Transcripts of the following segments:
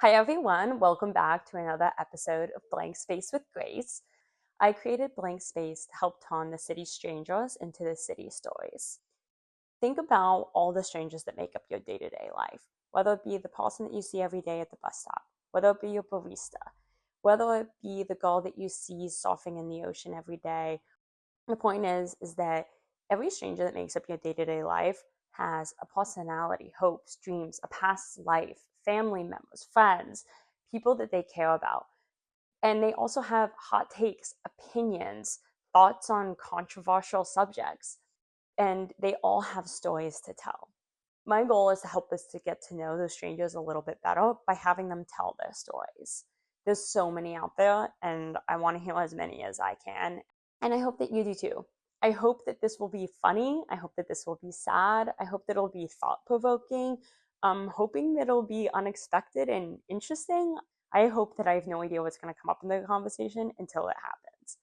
Hi everyone, welcome back to another episode of Blank Space with Grace. I created Blank Space to help turn the city strangers into the city stories. Think about all the strangers that make up your day-to-day life, whether it be the person that you see every day at the bus stop, whether it be your barista, whether it be the girl that you see surfing in the ocean every day. The point is that every stranger that makes up your day-to-day life has a personality, hopes, dreams, a past life, family members, friends, people that they care about. And they also have hot takes, opinions, thoughts on controversial subjects, and they all have stories to tell. My goal is to help us to get to know those strangers a little bit better by having them tell their stories. There's so many out there, and I want to hear as many as I can. And I hope that you do too. I hope that this will be funny. I hope that this will be sad. I hope that it'll be thought provoking. I'm hoping that it'll be unexpected and interesting. I hope that I have no idea what's going to come up in the conversation until it happens.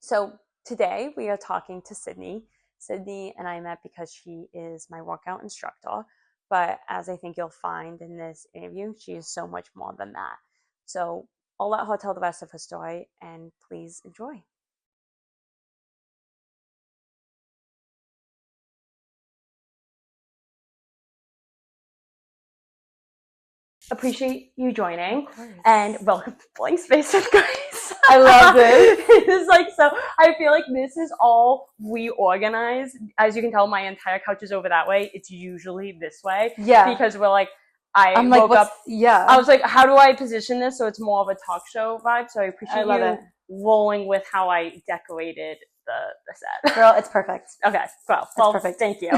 So today we are talking to Sydney. Sydney and I met because she is my workout instructor. But as I think you'll find in this interview, she is so much more than that. So I'll let her tell the rest of her story, and please enjoy. Appreciate you joining, and welcome to Blank Space with Grace. I love this. It's like, so I feel like this is all we organize. As you can tell, my entire couch is over that way. It's usually this way. Yeah. Because we're like, I I'm like, woke up. Yeah. I was like, how do I position this so it's more of a talk show vibe? So I appreciate you rolling with how I decorated the set. Girl, it's perfect. Okay, well, perfect. Thank you.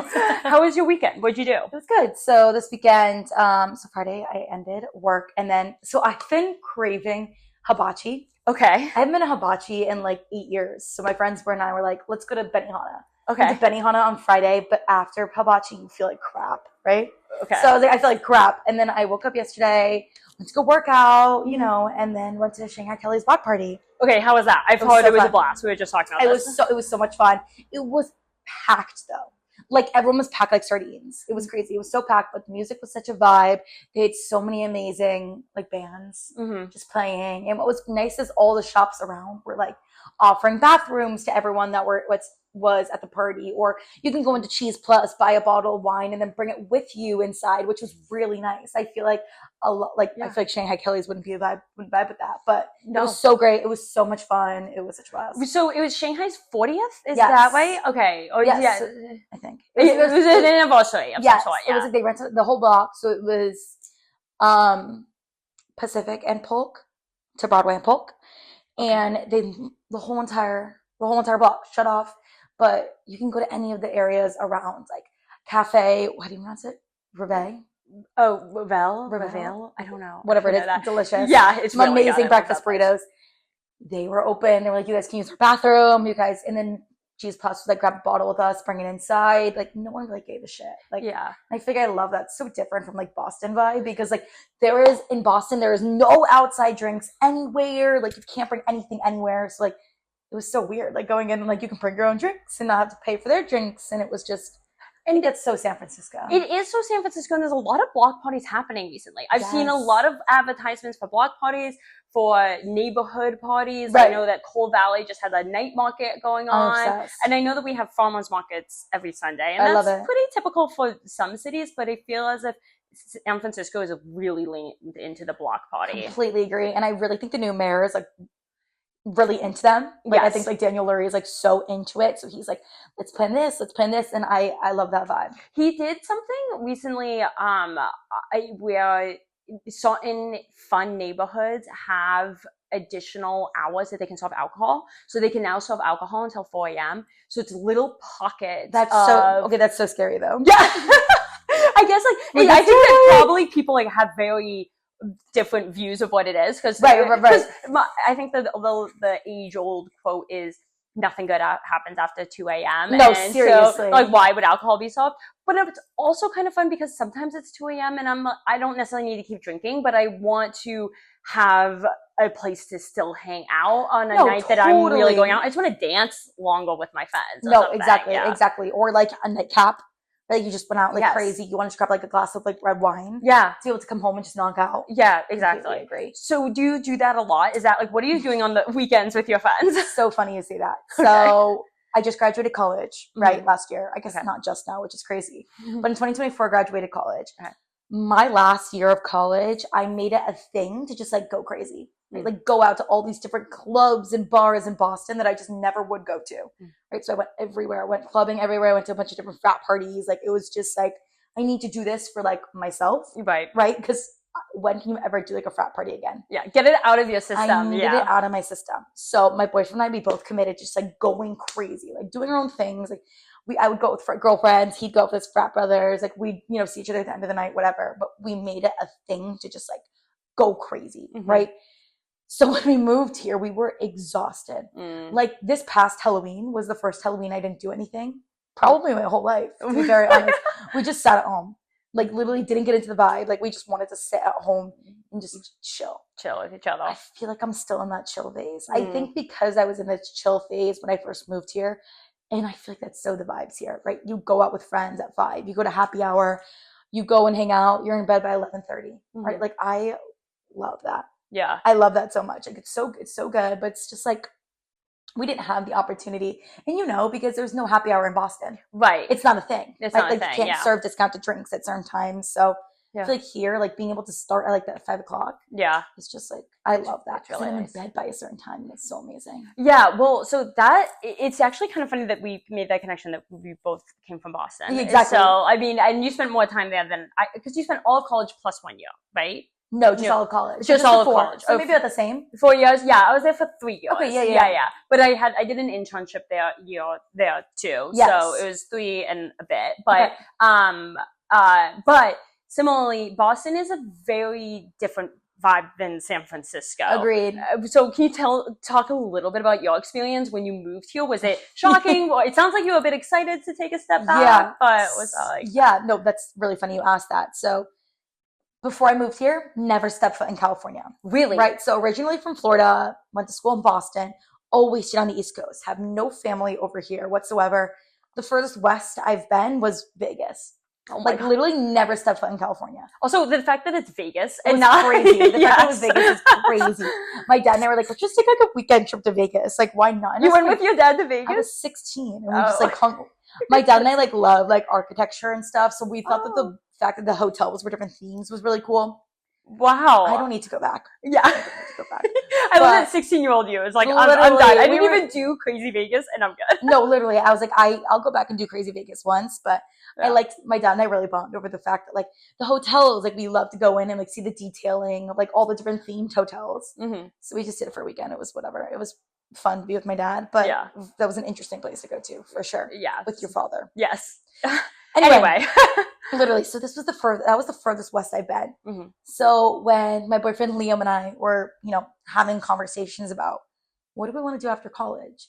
How was your weekend? What'd you do? It was good. So this weekend, so Friday, I ended work, and then, so I've been craving hibachi. Okay. I haven't been to hibachi in like 8 years. So my friends and I were like, let's go to Benihana. Okay. We went to Benihana on Friday, but after hibachi, you feel like crap, right? Okay. So I was like, I feel like crap. And then I woke up yesterday, went to go work out, you know, and then went to Shanghai Kelly's block party. Okay, how was that? I've heard it was a blast. We were just talking about this. It was so much fun. It was packed though. Like everyone was packed like sardines. It was crazy. It was so packed, but the music was such a vibe. They had so many amazing like bands just playing. And what was nice is all the shops around were like offering bathrooms to everyone that was at the party, or you can go into Cheese Plus, buy a bottle of wine, and then bring it with you inside, which was really nice. I feel like I feel like Shanghai Kelly's wouldn't vibe with that, but it was so great. It was so much fun. It was such a blast. So it was Shanghai's 40th? Is that right? Okay. Oh, yes. Yeah. I think it was an anniversary of some sort. Yeah. It was like they rented the whole block, so it was Pacific and Polk to Broadway and Polk, and they the whole entire block shut off. But you can go to any of the areas around, like Cafe. How do you pronounce it? Reveille. Oh, Reveille. I don't know. Whatever it is, delicious. Yeah, it's some really amazing breakfast burritos. They were open. They were like, you guys can use our bathroom. You guys, and then Cheese Plus was like, grab a bottle with us, bring it inside. Like no one really gave a shit. Like yeah, I think I love that. It's so different from like Boston vibe, because like in Boston there is no outside drinks anywhere. Like you can't bring anything anywhere. So like it was so weird, like going in and like you can bring your own drinks and not have to pay for their drinks, and it was just. I think that's so San Francisco. It is so San Francisco, and there's a lot of block parties happening recently. I've seen a lot of advertisements for block parties, for neighborhood parties. Right. I know that Coal Valley just had a night market going on. And I know that we have farmers markets every Sunday. And that's pretty typical for some cities, but I feel as if San Francisco is really leaned into the block party. Completely agree. And I really think the new mayor is like really into them. Like I think like Daniel Lurie is like so into it. So he's like, let's plan this. And I love that vibe. He did something recently where certain fun neighborhoods have additional hours that they can serve alcohol. So they can now serve alcohol until 4 a.m. So it's little pockets. That's so scary though. Yeah. I guess like I think that probably people like have very different views of what it is, because I think the age-old quote is nothing good happens after 2 a.m. No, seriously. So, like, why would alcohol be served? But it's also kind of fun because sometimes it's 2 a.m. and I don't necessarily need to keep drinking, but I want to have a place to still hang out on a night that I'm really going out. I just want to dance longer with my friends. Exactly. Or like a nightcap. Like you just went out like Yes. crazy. You wanted to grab like a glass of like red wine. Yeah. To be able to come home and just knock out. Yeah, exactly. Completely agree. So do you do that a lot? Is that like, what are you doing on the weekends with your friends? So funny you say that. So I just graduated college, right, last year. I guess not just now, which is crazy. But in 2024, I graduated college. My last year of college, I made it a thing to just like go crazy. Right? Like go out to all these different clubs and bars in Boston that I just never would go to. Right. So I went everywhere. I went clubbing everywhere. I went to a bunch of different frat parties. Like it was just like, I need to do this for like myself. Right. Right. Because when can you ever do like a frat party again? Yeah. Get it out of your system. I needed it out of my system. So my boyfriend and I, we both committed just like going crazy, like doing our own things. Like I would go with girlfriends. He'd go with his frat brothers. Like we'd, see each other at the end of the night, whatever. But we made it a thing to just like go crazy. Right. So when we moved here, we were exhausted. Like this past Halloween was the first Halloween I didn't do anything. Probably my whole life, to be very honest. We just sat at home. Like literally didn't get into the vibe. Like we just wanted to sit at home and just chill with each other. I feel like I'm still in that chill phase. I think because I was in this chill phase when I first moved here, and I feel like that's so the vibes here, right? You go out with friends at 5, you go to happy hour, you go and hang out, you're in bed by 11:30, right? Like I love that. Yeah, I love that so much. Like it's so good, but it's just like we didn't have the opportunity, and because there's no happy hour in Boston, right? It's not a thing. It's right? not like a thing. You can't serve discounted drinks at certain times, so. I feel like here, like being able to start at like that 5 o'clock. Yeah. It's just like, I love that. Because really I'm in bed by a certain time and it's so amazing. Yeah. Well, so it's actually kind of funny that we made that connection that we both came from Boston. Exactly. So, I mean, and you spent more time there than because you spent all of college plus 1 year, right? No, just all of college. Just all of college. So maybe about the same. 4 years. Yeah. I was there for 3 years. Okay. Yeah. But I did an internship there too. Yes. So it was 3 and a bit. But, but similarly, Boston is a very different vibe than San Francisco. Agreed. So can you talk a little bit about your experience when you moved here? Was it shocking? Well, it sounds like you were a bit excited to take a step back. Yeah. But was that like... Yeah, no, that's really funny you asked that. So before I moved here, never stepped foot in California. Really? Right. So originally from Florida, went to school in Boston, always stayed on the East Coast, have no family over here whatsoever. The furthest west I've been was Vegas. Oh like God. Literally never stepped foot in California. Also, the fact that it's Vegas and not crazy. The fact that it was Vegas is crazy. My dad and I were like, let's just take like a weekend trip to Vegas. Like, why not? And you went with your dad to Vegas? I was 16, and we just like hung. My dad and I like love like architecture and stuff, so we thought that the fact that the hotels were different themes was really cool. Wow. I don't need to go back. Yeah. I don't need to go back. I love that 16-year-old you. It's like, I'm done. I didn't even do Crazy Vegas, and I'm good. No, literally. I was like, I'll go back and do Crazy Vegas once, but I liked, my dad and I really bonded over the fact that like the hotels, like we love to go in and like see the detailing of like all the different themed hotels. So we just did it for a weekend. It was whatever. It was fun to be with my dad, but that was an interesting place to go to for sure. Yeah. With your father. Yes. Anyway. Literally, so this was that was the furthest west I've been. So when my boyfriend Liam and I were, having conversations about what do we want to do after college,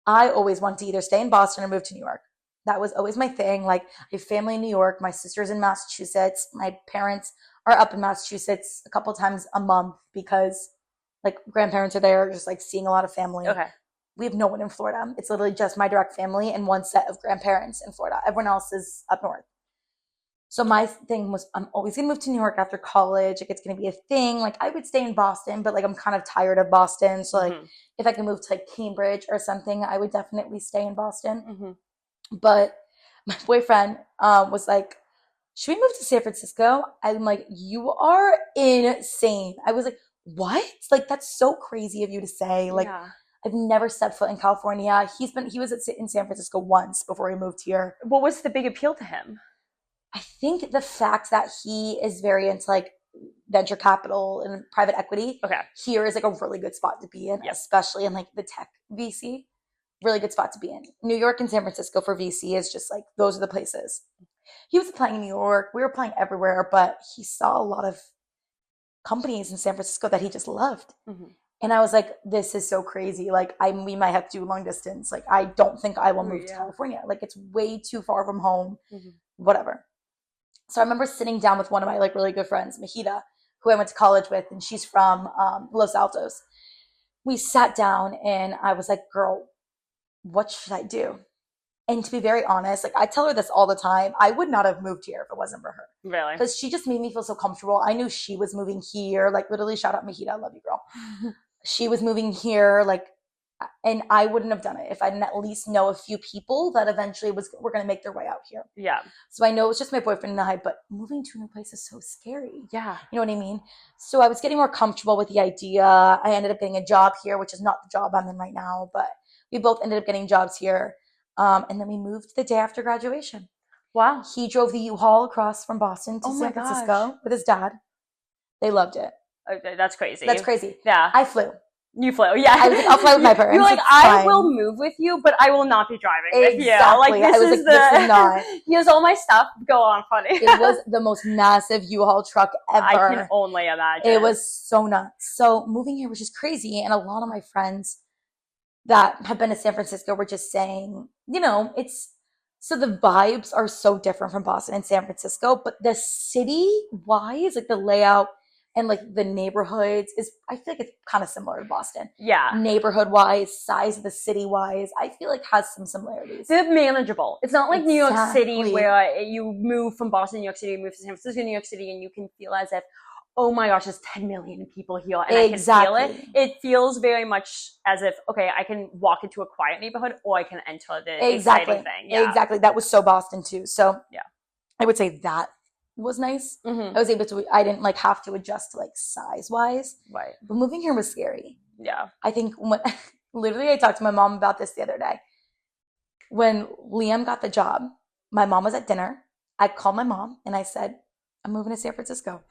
I always wanted to either stay in Boston or move to New York. That was always my thing. Like, I have family in New York. My sister's in Massachusetts. My parents are up in Massachusetts a couple times a month because, like, grandparents are there, just like seeing a lot of family. Okay. We have no one in Florida. It's literally just my direct family and one set of grandparents in Florida. Everyone else is up north. So my thing was, I'm always going to move to New York after college. Like, it's going to be a thing. Like, I would stay in Boston, but like, I'm kind of tired of Boston. So like, if I can move to like Cambridge or something, I would definitely stay in Boston. But my boyfriend was like, should we move to San Francisco? I'm like, you are insane. I was like, what? Like, that's so crazy of you to say. Like, I've never stepped foot in California. He was in San Francisco once before he moved here. What was the big appeal to him? I think the fact that he is very into like venture capital and private equity. Okay. Here is like a really good spot to be in, especially in like the tech VC. Really good spot to be in. New York and San Francisco for VC is just like, those are the places. He was applying in New York. We were applying everywhere, but he saw a lot of companies in San Francisco that he just loved. And I was like, this is so crazy. Like, we might have to do long distance. Like, I don't think I will move to California. Like, it's way too far from home, whatever. So I remember sitting down with one of my like really good friends, Mahida, who I went to college with, and she's from Los Altos. We sat down and I was like, girl, what should I do? And to be very honest, like I tell her this all the time, I would not have moved here if it wasn't for her. Really? Because she just made me feel so comfortable. I knew she was moving here. Like literally, shout out Mahita, I love you, girl. She was moving here, like, and I wouldn't have done it if I didn't at least know a few people that eventually were going to make their way out here. Yeah. So I know it's just my boyfriend and I, but moving to a new place is so scary. Yeah. You know what I mean? So I was getting more comfortable with the idea. I ended up getting a job here, which is not the job I'm in right now, but we both ended up getting jobs here. And then we moved the day after graduation. Wow. He drove the U-Haul across from Boston to San Francisco with his dad. They loved it. Okay, that's crazy. That's crazy. Yeah. I flew. You flew, yeah. I was like, I'll fly with my parents. You're like, it's I fine. will move with you, but I will not be driving with you. Exactly. Like, this is not. Here's all my stuff. Go on, funny. It was the most massive U-Haul truck ever. I can only imagine. It was so nuts. So moving here was just crazy. And a lot of my friends that have been to San Francisco were just saying, you know, so the vibes are so different from Boston and San Francisco, but the city-wise, like the layout and like the neighborhoods I feel like it's kind of similar to Boston. Yeah. Neighborhood-wise, size of the city-wise, I feel like has some similarities. They're manageable. It's not like New York City Exactly. where you move from Boston to New York City, you move to San Francisco, New York City, and you can feel as if, oh my gosh, there's 10 million people here, and I can feel it. It feels very much as if, okay, I can walk into a quiet neighborhood, or I can enter the exciting thing. Yeah. Exactly. That was so Boston too. So yeah, I would say that was nice. Mm-hmm. I was able to, I didn't like have to adjust to like size wise. Right. But moving here was scary. Yeah. I think literally I talked to my mom about this the other day. When Liam got the job, my mom was at dinner. I called my mom and I said, I'm moving to San Francisco.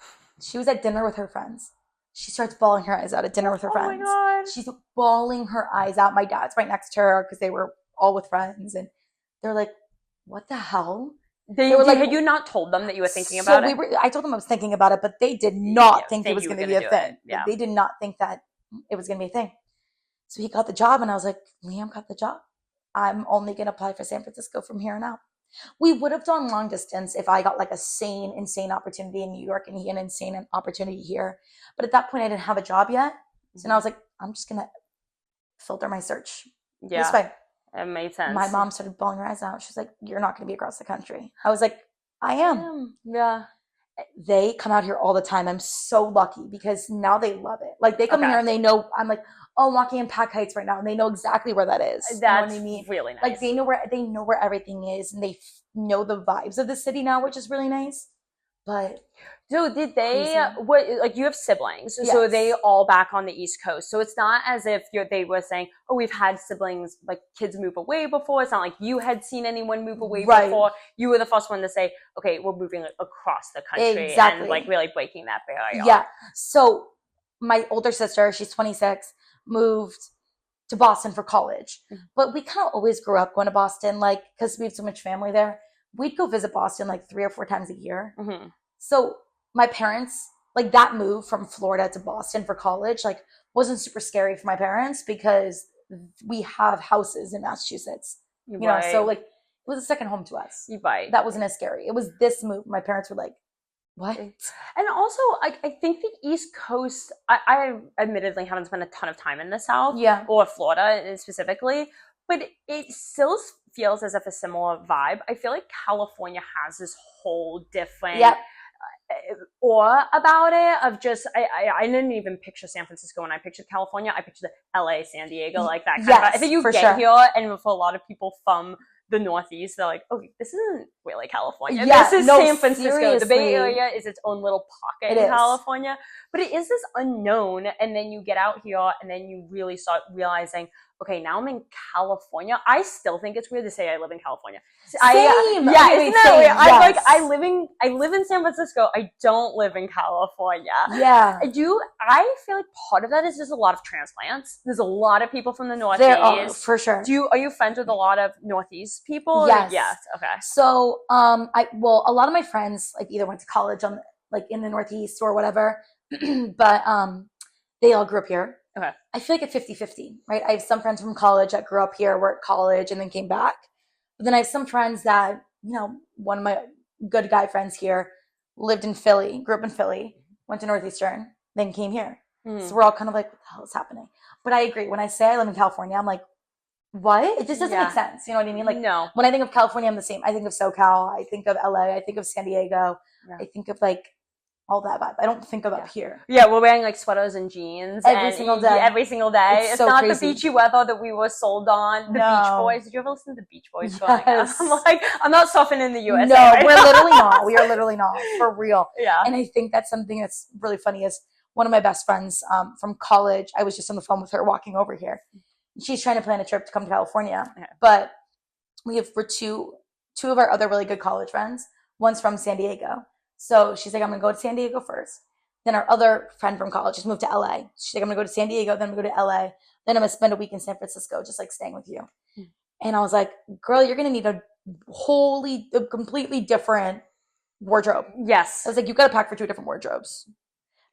She was at dinner with her friends. She starts bawling her eyes out at dinner with her friends. Oh my God. She's bawling her eyes out. My dad's right next to her because they were all with friends. And they're like, what the hell? They were like, had you not told them that you were thinking about it? I told them I was thinking about it, but they did not think it was going to be a thing. Yeah. They did not think that it was going to be a thing. So he got the job, and I was like, Liam got the job. I'm only going to apply for San Francisco from here on out. We would have done long distance if I got like a insane opportunity in New York and he had an insane opportunity here. But at that point, I didn't have a job yet. So now I was like, I'm just going to filter my search this way. It made sense. My mom started bawling her eyes out. She's like, you're not going to be across the country. I was like, I am. Yeah. They come out here all the time. I'm so lucky because now they love it. Like they come here and they know, I'm like, oh, I'm walking in Pack Heights right now. And they know exactly where that is. That's you know what I mean? Really nice. Like they know where everything is and they know the vibes of the city now, which is really nice. But so did they, like you have siblings, yes. So are they all back on the East Coast? So it's not as if they were saying, oh, we've had siblings, like kids move away before. It's not like you had seen anyone move away before. You were the first one to say, okay, we're moving across the country and like really breaking that barrier. Yeah. So my older sister, she's 26, moved to Boston for college. Mm-hmm. But we kind of always grew up going to Boston, like, because we have so much family there. We'd go visit Boston like 3 or 4 times a year. Mm-hmm. So my parents, like that move from Florida to Boston for college, like wasn't super scary for my parents because we have houses in Massachusetts, you know, so like it was a second home to us. That wasn't as scary. It was this move. My parents were like, what? And also, I think the East Coast, I admittedly haven't spent a ton of time in the South or Florida specifically, but it still feels as if a similar vibe. I feel like California has this whole different aura about it of just, I didn't even picture San Francisco when I pictured California. I pictured LA, San Diego, like that kind of, I think you get here, and for a lot of people from the Northeast, they're like, oh, this isn't really California. This is San Francisco. Seriously. The Bay Area is its own little pocket in California, but it is this unknown, and then you get out here, and then you really start realizing, okay, now I'm in California. I still think it's weird to say I live in California. Same. Isn't that weird? Yes. I live in San Francisco. I don't live in California. Yeah. I feel like part of that is just a lot of transplants. There's a lot of people from the Northeast. There are, for sure. Are you friends with a lot of Northeast people? Yes. Yes. Okay. So, a lot of my friends like either went to college like in the Northeast or whatever, but they all grew up here. Okay. I feel like at 50-50, right? I have some friends from college that grew up here, were at college, and then came back. But then I have some friends that, you know, one of my good guy friends here lived in Philly, grew up in Philly, went to Northeastern, then came here. So we're all kind of like, what the hell is happening? But I agree. When I say I live in California, I'm like, What? It just doesn't make sense. You know what I mean? Like, no. when I think of California, I'm the same. I think of SoCal. I think of LA. I think of San Diego. Yeah. I think of like all that vibe. I don't think of up here. Yeah, we're wearing like sweaters and jeans every single day. Every single day. It's so not crazy. The beachy weather that we were sold on. The Beach Boys. Did you ever listen to the Beach Boys? Yes. I'm like, I'm not surfing in the USA. No, right we're now. literally not. We are literally not. For real. Yeah. And I think that's something that's really funny is one of my best friends from college, I was just on the phone with her walking over here. She's trying to plan a trip to come to California. Okay. But we're two of our other really good college friends. One's from San Diego. So she's like, I'm going to go to San Diego first. Then our other friend from college just moved to LA. She's like, I'm going to go to San Diego. Then I'm going to go to LA. Then I'm going to spend a week in San Francisco, just like staying with you. Mm. And I was like, girl, you're going to need a completely different wardrobe. Yes. I was like, you've got to pack for 2 different wardrobes.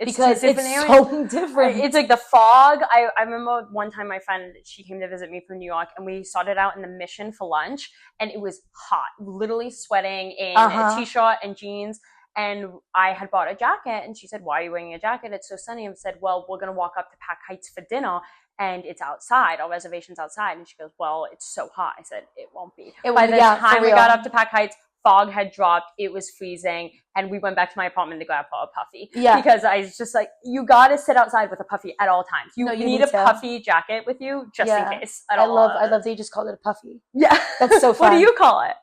Because it's so different. It's like the fog. I remember one time my friend, she came to visit me from New York, and we started out in the Mission for lunch, and it was hot, literally sweating in a t-shirt and jeans. And I had bought a jacket, and she said, why are you wearing a jacket? It's so sunny. And I said, well, we're going to walk up to Pack Heights for dinner, and it's outside. Our reservation's outside. And she goes, well, it's so hot. I said, it won't be. By the time we got up to Pack Heights, fog had dropped, it was freezing, and we went back to my apartment to grab a puffy. Yeah. Because I was just like, you gotta sit outside with a puffy at all times. You need a puffy jacket with you just in case. I love that you just called it a puffy. Yeah. That's so fun. What do you call it?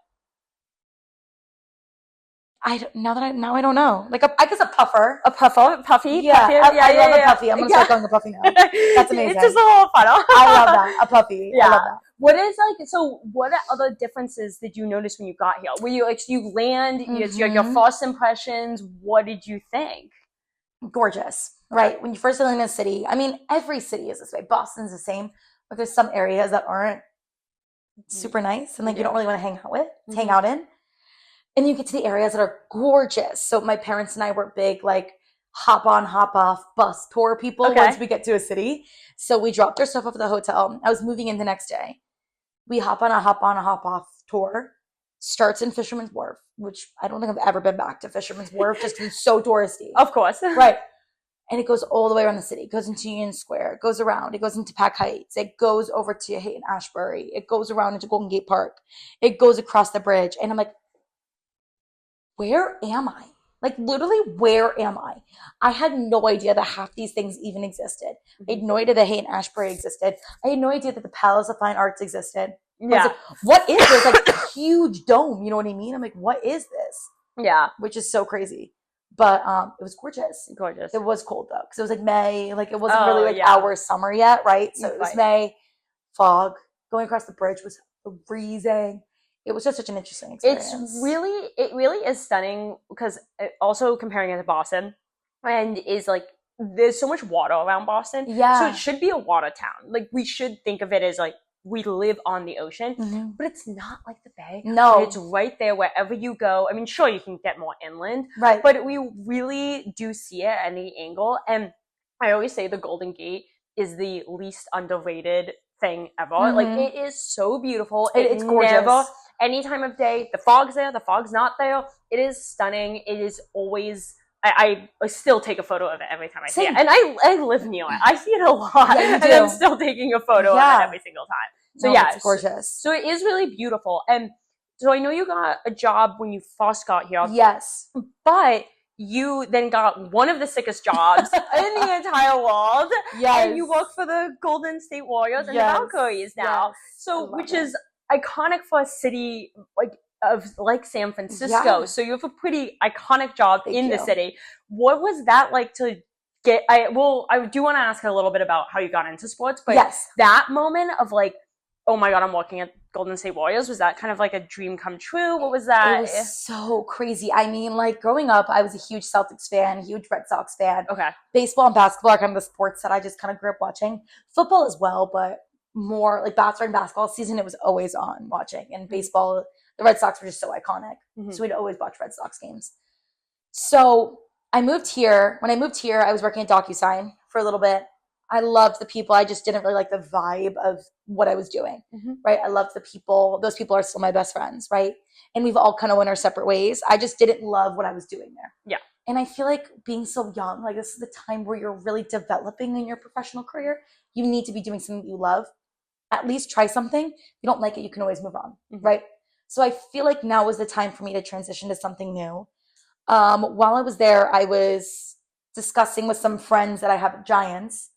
I don't know. Like I guess a puffer. A puffy. Yeah. I love a puffy. I'm gonna start calling a puffy now. That's amazing. It's just a little fun. I love that. A puffy. Yeah. I love that. What other differences did you notice when you got here? Were you like, you land, your first impressions, what did you think? Gorgeous, right? When you first land in a city, I mean, every city is this way. Boston's the same, but there's some areas that aren't super nice and like you don't really want to hang out in. And you get to the areas that are gorgeous. So my parents and I were big, like, hop on, hop off bus tour people once we get to a city. So we dropped our stuff off at the hotel. I was moving in the next day. We hop on, a hop off tour. Starts in Fisherman's Wharf, which I don't think I've ever been back to Fisherman's Wharf, just because it's so touristy. Of course. Right. And it goes all the way around the city. It goes into Union Square. It goes around. It goes into Pack Heights. It goes over to Haight-Ashbury. It goes around into Golden Gate Park. It goes across the bridge. And I'm like, where am I? Like, literally, where am I? I had no idea that half these things even existed. I had no idea that Haight-Ashbury existed. I had no idea that the Palace of Fine Arts existed. Yeah. Like, what is this? Like, a huge dome. You know what I mean? I'm like, what is this? Yeah. Which is so crazy. But it was gorgeous. Gorgeous. It was cold, though, because it was like May. Like, it wasn't really like our summer yet, right? So it was May. Fog. Going across the bridge was freezing. It was just such an interesting experience. It really is stunning because also comparing it to Boston, and is like, there's so much water around Boston. Yeah. So it should be a water town. Like, we should think of it as like, we live on the ocean, but it's not like the Bay. No. It's right there wherever you go. I mean, sure, you can get more inland, right? But we really do see it at any angle. And I always say the Golden Gate is the least underrated thing ever. Like, it is so beautiful. It's gorgeous. Any time of day, the fog's there, the fog's not there. It is stunning. It is always, I still take a photo of it every time I see it. And I live near it. I see it a lot. Yeah, and I'm still taking a photo of it every single time. So it's gorgeous. So it is really beautiful. And so I know you got a job when you first got here. Yes. But you then got one of the sickest jobs in the entire world. Yes. And you work for the Golden State Warriors and the Valkyries now. Yes. So, which is iconic for a city like San Francisco. So you have a pretty iconic job in the city. What was that like to get? I do want to ask a little bit about how you got into sports, but that moment of like, oh my God, I'm working at Golden State Warriors, was that kind of like a dream come true? What was that? It was so crazy. I mean, like, growing up, I was a huge Celtics fan, huge Red Sox fan. Okay. Baseball and basketball are kind of the sports that I just kind of grew up watching. Football as well, but more like during basketball season, it was always on watching. And baseball, the Red Sox were just so iconic. So we'd always watch Red Sox games. So I moved here. When I moved here, I was working at DocuSign for a little bit. I loved the people. I just didn't really like the vibe of what I was doing, right? I loved the people. Those people are still my best friends, right? And we've all kind of went our separate ways. I just didn't love what I was doing there. Yeah. And I feel like being so young, like, this is the time where you're really developing in your professional career. You need to be doing something you love. at least try something. If you don't like it, you can always move on, right? So I feel like now is the time for me to transition to something new. While I was there, I was discussing with some friends that I have at Giants,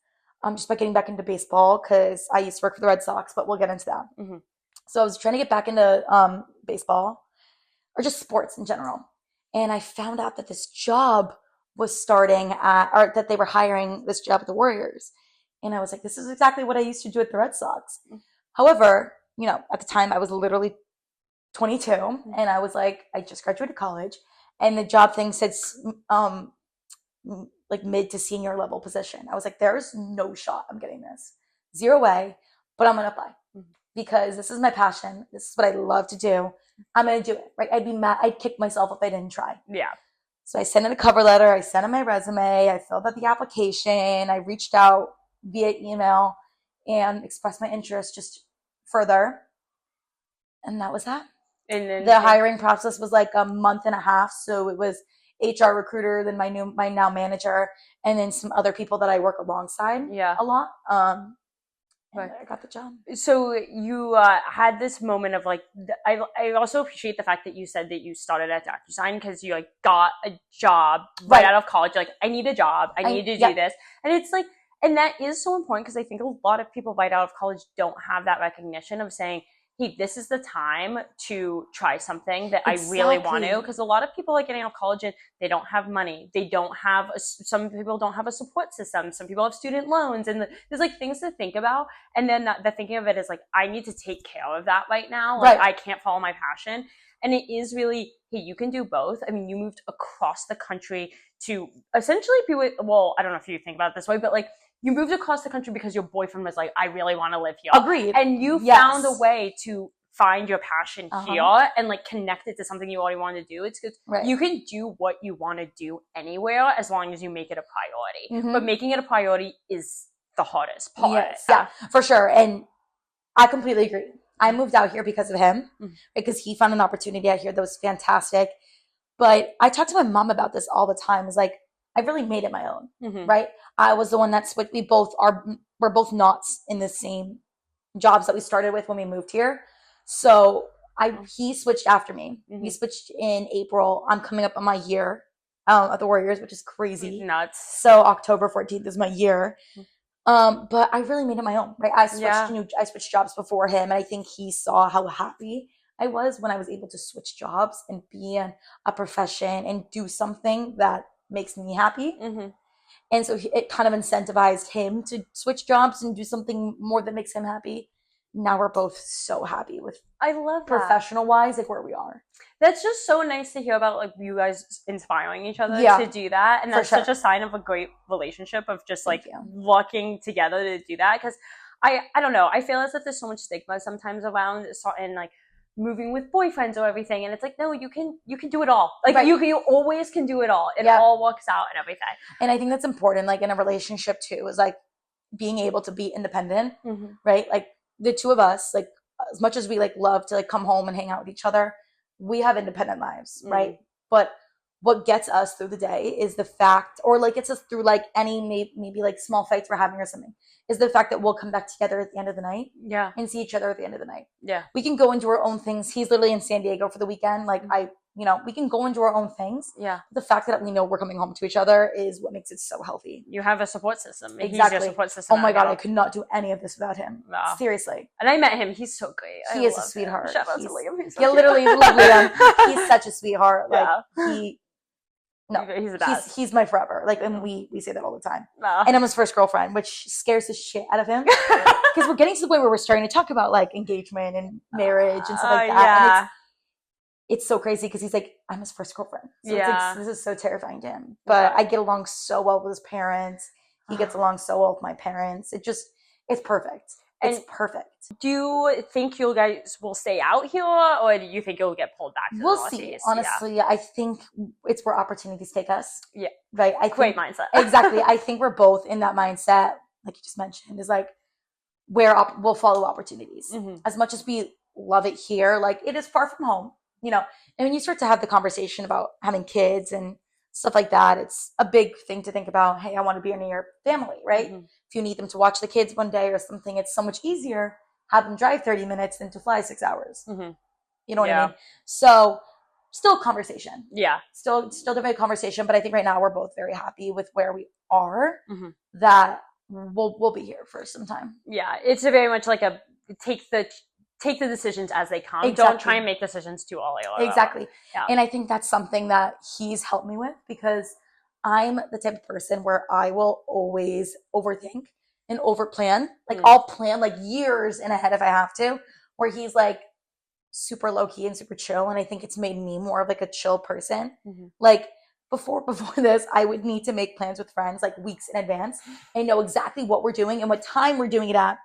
just about getting back into baseball because I used to work for the Red Sox, but we'll get into that. So I was trying to get back into baseball or just sports in general. And I found out that this job was starting at, or that they were hiring this job at the Warriors. And I was like, this is exactly what I used to do at the Red Sox. However, you know, at the time I was literally 22 and I was like, I just graduated college and the job thing said like mid to senior level position. I was like, there's no shot I'm getting this. Zero way, but I'm going to apply because this is my passion. This is what I love to do. I'm going to do it, right? I'd be mad. I'd kick myself if I didn't try. Yeah. So I sent in a cover letter. I sent in my resume. I filled out the application. I reached out via email and expressed my interest just further. And that was that. And then the hiring process was like a month and a half. So it was HR recruiter, then my now manager, and then some other people that I work alongside a lot. Right. I got the job. So you had this moment of like, I also appreciate the fact that you said that you started at DocuSign because you like got a job right out of college. You're like, I need a job. I need to do this. And it's like, and that is so important because I think a lot of people right out of college don't have that recognition of saying, hey, this is the time to try something that I really want to. Because a lot of people are getting out of college and they don't have money. They don't have, some people don't have a support system. Some people have student loans. And there's like things to think about. And then the thinking of it is like, I need to take care of that right now. Like I can't follow my passion. And it is really, hey, you can do both. I mean, you moved across the country to essentially be with, well, I don't know if you think about it this way, but like, you moved across the country because your boyfriend was like, I really want to live here. Agreed. And you found a way to find your passion here and like connect it to something you already want to do. It's good. You can do what you want to do anywhere as long as you make it a priority. But making it a priority is the hardest part. Yes. Yeah, for sure. And I completely agree. I moved out here because of him, because he found an opportunity out here that was fantastic. But I talk to my mom about this all the time. It's like, I really made it my own, right? I was the one that switched. We're both not in the same jobs that we started with when we moved here. So he switched after me. He switched in April. I'm coming up on my year at the Warriors, which is crazy. Nuts. So October 14th is my year. But I really made it my own, right? I switched jobs before him, and I think he saw how happy I was when I was able to switch jobs and be in a profession and do something that makes me happy. And so it kind of incentivized him to switch jobs and do something more that makes him happy. Now we're both so happy with, I love that. Professional wise, like where we are. That's just so nice to hear about, like you guys inspiring each other to do that. And that's such a sign of a great relationship of just like working together to do that. Because I don't know, I feel as if there's so much stigma sometimes around and like moving with boyfriends or everything, and it's like, no, you can do it all. Like you always can do it all. It all works out and everything. And I think that's important, like in a relationship too, is like being able to be independent, right? Like the two of us, like as much as we like love to like come home and hang out with each other, we have independent lives, right? But what gets us through the day is the fact, or like gets us through like any maybe like small fights we're having or something, is the fact that we'll come back together at the end of the night and see each other at the end of the night. We can go into our own things. He's literally in San Diego for the weekend. Like we can go into our own things. The fact that we know we're coming home to each other is what makes it so healthy. You have a support system. Exactly. He's your support system. Oh my God, I could not do any of this without him. Seriously. And I met him. He's so great. He is a sweetheart. Shout out to Liam. Literally love Liam. He's such a sweetheart. Like no, he's the best. He's my forever. Like, and we say that all the time. And I'm his first girlfriend, which scares the shit out of him because we're getting to the point where we're starting to talk about like engagement and marriage and stuff like that. And it's so crazy because he's like, I'm his first girlfriend. So it's like, this is so terrifying to him. But I get along so well with his parents. He gets along so well with my parents. It's perfect. It's perfect. Do you think you guys will stay out here, or do you think you'll get pulled back to the Northeast? We'll see. Honestly, I think it's where opportunities take us. Yeah. Right? Great mindset. Exactly. I think we're both in that mindset, like you just mentioned, is like where we'll follow opportunities. As much as we love it here, like it is far from home, and when you start to have the conversation about having kids and stuff like that, it's a big thing to think about. Hey, I want to be near your family, right? If you need them to watch the kids one day or something, it's so much easier have them drive 30 minutes than to fly 6 hours. Mm-hmm. You know what I mean? So still conversation. Yeah. Still definitely conversation, but I think right now we're both very happy with where we are, that we'll be here for some time. Yeah. It's very much like a take the decisions as they come. Exactly. Don't try and make decisions too early. Exactly. Yeah. And I think that's something that he's helped me with, because I'm the type of person where I will always overthink and overplan. Like I'll plan like years in ahead if I have to, where he's like super low key and super chill. And I think it's made me more of like a chill person. Like before this, I would need to make plans with friends like weeks in advance. I know exactly what we're doing and what time we're doing it at.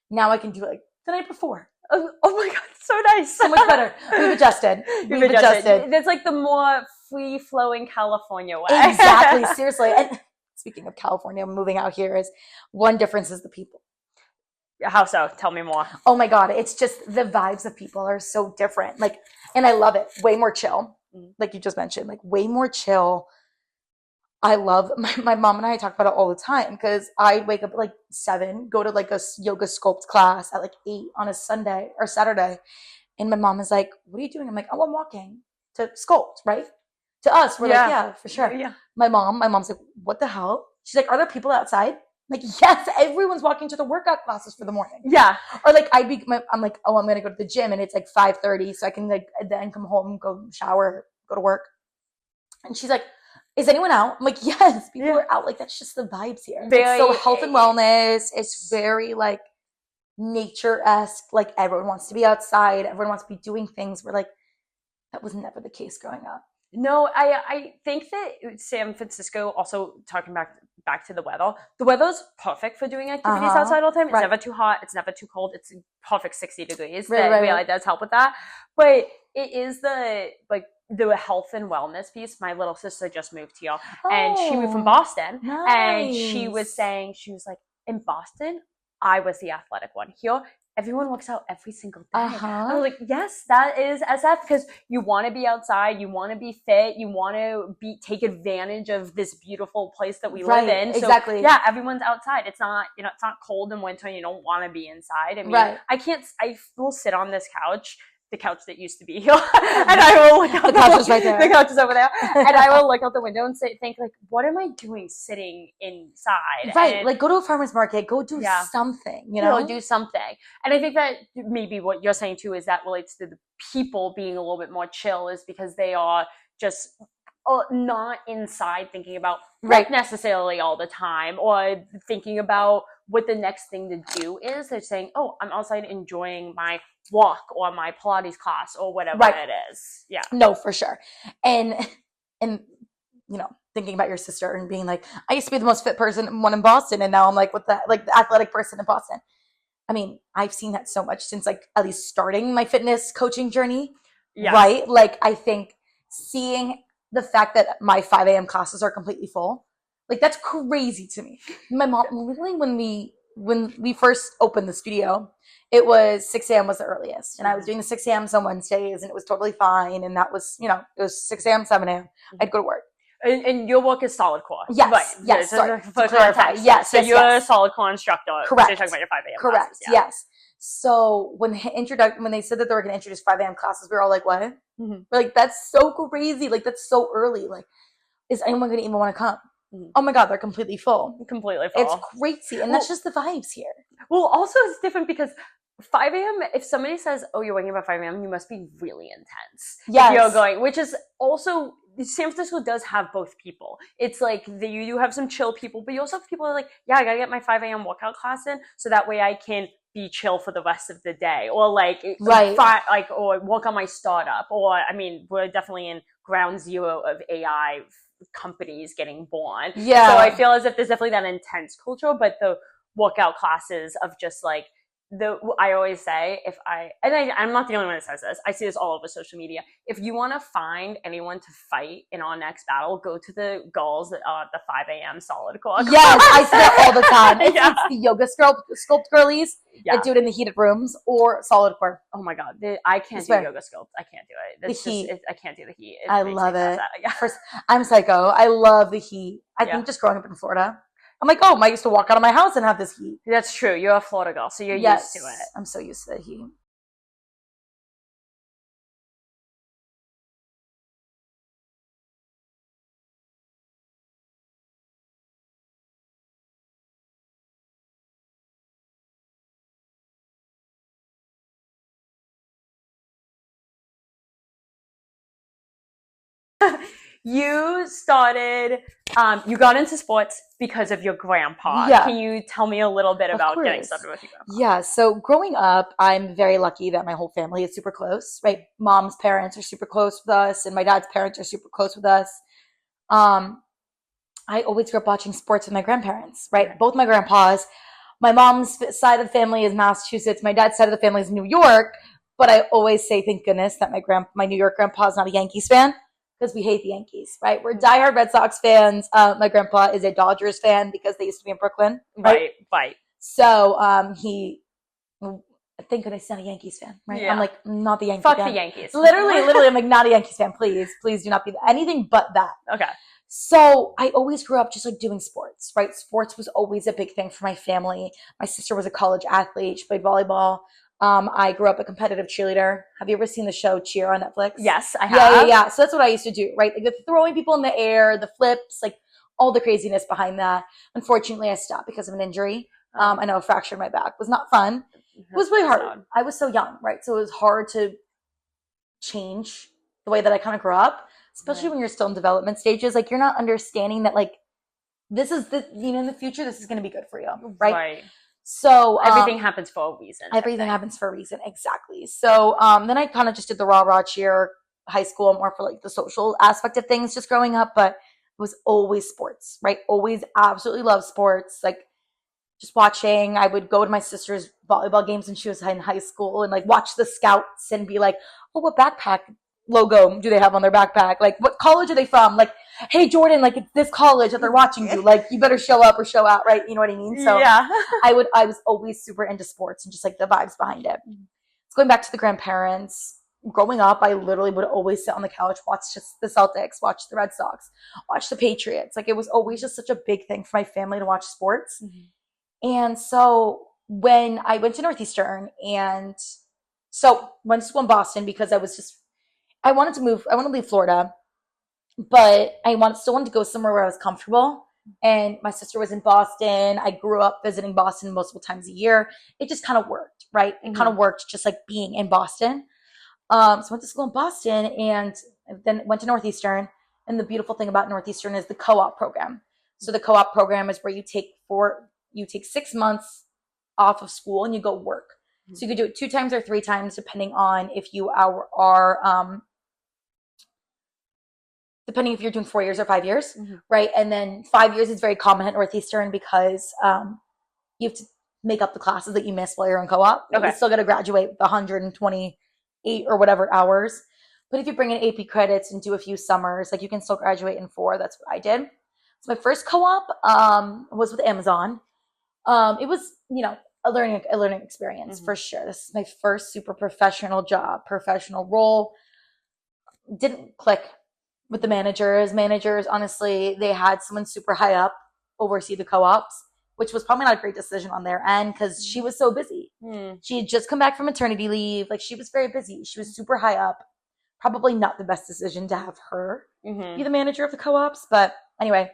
Now I can do it like the night before. Oh my God, so nice. So much better. We've adjusted. We've adjusted. It's like the more free-flowing California way. Exactly. Seriously. And speaking of California, moving out here, is one difference is the people. How so? Tell me more. Oh my God. It's just the vibes of people are so different. Like, and I love it. Way more chill. Like you just mentioned, like way more chill. I love my mom and I talk about it all the time, because I wake up at like 7, go to like a yoga sculpt class at like 8 on a Sunday or Saturday. And my mom is like, what are you doing? I'm like, oh, I'm walking to sculpt, right? To us, we're like, yeah, for sure. Yeah. My mom's like, what the hell? She's like, are there people outside? I'm like, yes, everyone's walking to the workout classes for the morning. Yeah. Or like I'm like, oh, I'm going to go to the gym and it's like 5:30. So I can like then come home, go shower, go to work. And she's like, is anyone out? I'm like, yes, people are out. Like, that's just the vibes here. It's so health and wellness. It's very like nature-esque. Like everyone wants to be outside. Everyone wants to be doing things. We're like, that was never the case growing up. No, I think that San Francisco, also talking back to the weather's perfect for doing activities outside all the time. It's never too hot. It's never too cold. It's perfect 60 degrees. That really does help with that. But it is the health and wellness piece. My little sister just moved here, and she moved from Boston. Nice. And she was saying, she was like, in Boston, I was the athletic one. Here, everyone works out every single day. I was like, yes, that is SF, because you want to be outside, you want to be fit, you want to take advantage of this beautiful place that we live in. So, exactly. Yeah, everyone's outside. It's not, it's not cold in winter and you don't want to be inside. I mean, I will sit on this couch, the couch that used to be here, and I will look out the couch is right there. The couch is over there, and I will look out the window and think like, what am I doing sitting inside? Right, and, like go to a farmer's market, go do something, do something. And I think that maybe what you're saying too is that relates to the people being a little bit more chill, is because they are just not inside thinking about work necessarily all the time, or thinking about what the next thing to do is. They're saying, oh, I'm outside enjoying my walk or my Pilates class or whatever it is. Yeah. No, for sure. And thinking about your sister and being like, I used to be the most fit one in Boston, and now I'm like the athletic person in Boston. I mean, I've seen that so much since like at least starting my fitness coaching journey. Yeah. Right? Like I think seeing the fact that my 5 a.m. classes are completely full, like that's crazy to me. My mom, literally when we first opened the studio, it was 6 a.m. was the earliest. And I was doing the 6 a.m. on Wednesdays, and it was totally fine. And that was, it was 6 a.m., 7 a.m. I'd go to work. And your work is solid core. Yes. Right. Yes. Sorry, to clarify. Yes. So you're a solid core instructor. Correct. So you're talking about your 5 a.m. Correct. Classes. Yeah. Yes. So when they said that they were going to introduce 5 a.m. classes, we were all like, what? We're like, that's so crazy. Like, that's so early. Like, is anyone going to even want to come? Oh my God, they're completely full. Completely full. It's crazy. And that's just the vibes here. Well, also it's different because 5 a.m., if somebody says, oh, you're waking up at 5 a.m., you must be really intense. Yes. If you're going, which is also, San Francisco does have both people. It's like you do have some chill people, but you also have people who are like, yeah, I got to get my 5 a.m. workout class in so that way I can be chill for the rest of the day. Or like, or work on my startup. Or, I mean, we're definitely in ground zero of AI companies getting born. Yeah. So I feel as if there's definitely that intense culture, but the workout classes of just like, I always say, I'm not the only one that says this, I see this all over social media. If you want to find anyone to fight in our next battle, go to the girls that are at the 5 a.m. solid core. Yes, I see that all the time. It's the yoga sculpt girlies that do it in the heated rooms, or solid core. Oh my God, I can't do yoga sculpt. I can't do it. It's the heat. I can't do the heat. I love it. I'm psycho. I love the heat. I think just growing up in Florida, I'm like, oh, I used to walk out of my house and have this heat. That's true. You're a Florida girl, so you're used to it. I'm so used to the heat. You started, you got into sports because of your grandpa. Yeah. Can you tell me a little bit about getting started with your grandpa? Yeah. So growing up, I'm very lucky that my whole family is super close, right? Mom's parents are super close with us, and my dad's parents are super close with us. I always grew up watching sports with my grandparents, right? Okay. Both my grandpas. My mom's side of the family is Massachusetts. My dad's side of the family is New York. But I always say, thank goodness that my New York grandpa is not a Yankees fan, because we hate the Yankees, right? We're diehard Red Sox fans. My grandpa is a Dodgers fan because they used to be in Brooklyn, right? Right. So thank goodness he's not a Yankees fan, right? Yeah. I'm like, not the Yankees Fuck fan. the Yankees. Literally, I'm like, not a Yankees fan. Please do not be anything but that. Okay. So I always grew up just like doing sports, right? Sports was always a big thing for my family. My sister was a college athlete. She played volleyball. I grew up a competitive cheerleader. Have you ever seen the show Cheer on Netflix? Yes, I have. Yeah. So that's what I used to do, right? Like the throwing people in the air, the flips, like all the craziness behind that. Unfortunately, I stopped because of an injury. I know I fractured my back. It was not fun. It was really hard. I was so young, right? So it was hard to change the way that I kind of grew up, especially when you're still in development stages. Like you're not understanding that like this is in the future, this is going to be good for you, right? So everything happens for a reason. Everything happens for a reason, exactly. So then I kind of just did the rah cheer high school, more for like the social aspect of things, just growing up. But it was always sports, right? Always absolutely love sports. Like just watching. I would go to my sister's volleyball games when she was in high school and like watch the scouts and be like, oh, what backpack logo do they have on their backpack? Like, what college are they from? Like, hey, Jordan, like, it's this college that they're watching you. Like, you better show up or show out, right? You know what I mean? So yeah. I was always super into sports and just like the vibes behind it. So going back to the grandparents, growing up, I literally would always sit on the couch, watch just the Celtics, watch the Red Sox, watch the Patriots. Like, it was always just such a big thing for my family to watch sports. And so when I went to Northeastern, and so went to school in Boston because I wanted to leave Florida, but still wanted to go somewhere where I was comfortable. And my sister was in Boston. I grew up visiting Boston multiple times a year. It just kind of worked, right? It kind of worked just like being in Boston. So I went to school in Boston and then went to Northeastern. And the beautiful thing about Northeastern is the co-op program. So the co-op program is where you take 6 months off of school and you go work. So you could do it 2 times or 3 times, depending on if you depending if you're doing 4 years or 5 years, right? And then 5 years is very common at Northeastern because you have to make up the classes that you missed while you're in co-op. Okay. You still got to graduate with 128 or whatever hours. But if you bring in AP credits and do a few summers, like you can still graduate in 4. That's what I did. So my first co-op was with Amazon. It was, a learning experience for sure. This is my first super professional role. Didn't click with the managers. Managers, honestly, they had someone super high up oversee the co-ops, which was probably not a great decision on their end because she was so busy. She had just come back from maternity leave. Like, she was very busy. She was super high up. Probably not the best decision to have her be the manager of the co-ops. But anyway,